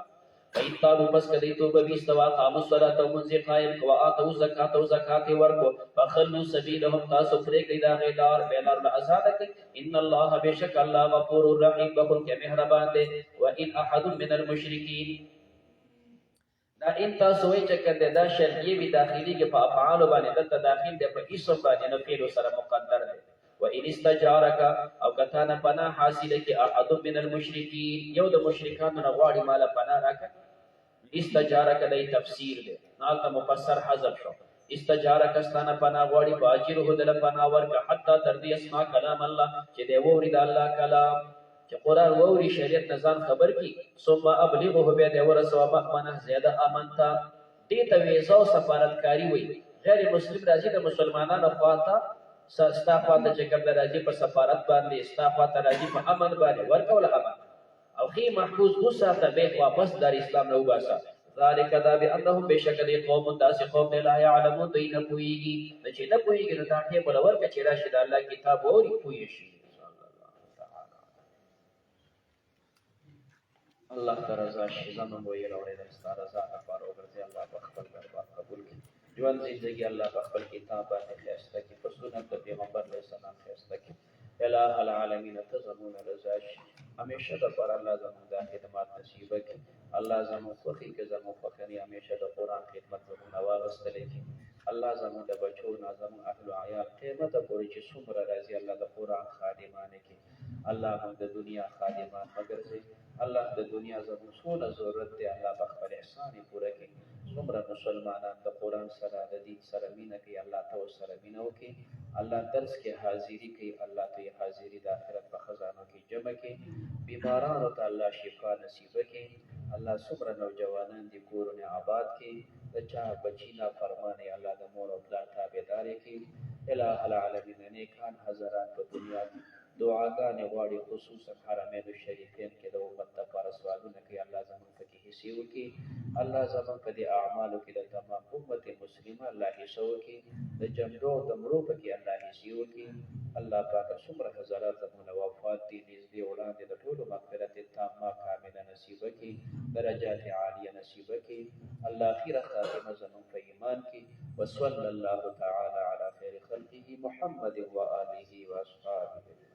فإن تابوا پس کدی توبه ویسته واقاموا الصلاة ومنځ قائم کړه وآتوا الزکاة او زکات یې ورکړو فخلوا سبیلهم تاسو پرېږدئ د هغې لار بیا لارونه ازاده کړئ. ان الله بېشک الله غفور رحیم بخښونکی مهربان دی. وإن أحد من المشرکین، دا ان تاسو وایئ چې که دا شرعیې وي داخلېږي په افعالو باندې، دلته داخل دی په اسم باندې، نو فعلو سره مقدر دی. وإن استجارک او که تا نه پناه حاصله کړي احد من المشرکین، یو د مشرکانو نه غواړي ماله پناه راکړه، استجارک دی تفسیر دی، نو هلته مفسر حذف شو. استجارک ستا نه پناه غواړي فاجرهو دله پناه ورکړه حتی تر دې اسمع کلام الله چې دی واوري د الله کلام، چې قرآن واوري شریعت نه ځان خبر کړي. ثم ابلغه بیا دی ورسوه مأمنه زیاده امن ته. دې ته ویزا او سفارتکاري وایي. غیر مسلم راځي د مسلمانانو خواته، ستا خواته چې کوم راځي په سفارت باندې، ستا خواته راځي په امن باندې، ورکوله امن او ښې محفوظ وساته، بیخ واپس دار اسلام نه وباسه. ذلک دا بانهم بېشکه دی قوم داسې قوم دی لا یعلمون دوی نه پوهېږي، نو چې نه پوهېږي نو دا ټیم وله ورکړه چې راشي د الله کتاب واوري پوه شي. الله ته رضا شي، زموږ ویل اورېدل ستا رضا لپاره وګرځي. الله په خپل دربار قبول کړي. ژوند زندگی الله په خپل کتاب باندې ښایسته کړي، په سنت د پیغمبر علیه السلام ښایسته کړي. الہ العالمین ته زموږ نه رضا شي، همیشه دپاره الله زموږ دا خدمات نصیبه کړي. الله زموږ خوښي که زموږ خوښني همیشه د قرآن خدمت زموږ نه واغېستلی کړي. الله زموږ د بچو نه زموږ اهل و عیال قیامته پورې چې څومره راځي الله د قرآن خادمانې کړي. الله موږ د دنیا خادمان وګرځوي. الله د دنیا زموږ څونه ضرورت دی الله په خپل احسان یې پوره کړي. څومره مسلمانان د قرآن سره د دین سره مینه کوي، الله ته ورسره مینه وکړي. الله درس کې حاضري کوي، الله ته یې حاضري د آخرت په خزانو کې جمع کړي. بیمارانو ته الله شفا نصیبه کړي. الله څومره نوجوانان دي کورونه آباد کړي، د چا بچي نافرمانه الله د مور او پلار تابعدارې کړي. الہ العالمین نیکان حضرات په دنیا کې دعاګانې غواړي، خصوصا حرمین الشریفین کې د امت لپاره سوالونه کوي. الله زموږ پکې حصې وکړي. الله زموږ په دې اعمالو کې د تمام امت مسلمه الله حصه وکړي. د جمدو د مړو پکې الله حصې وکړي. الله پاکه څومره حضرات زموږ نه وفات دي نږدې وړاندې د ټولو مغفرت تامه کامله نصیبه کړي، درجات عالیه نصیبه کړي. الله اخیره خاتمه زموږ په ایمان کې. وصلی الله تعالی علی خیر خلقه محمد و آله و اصحابه.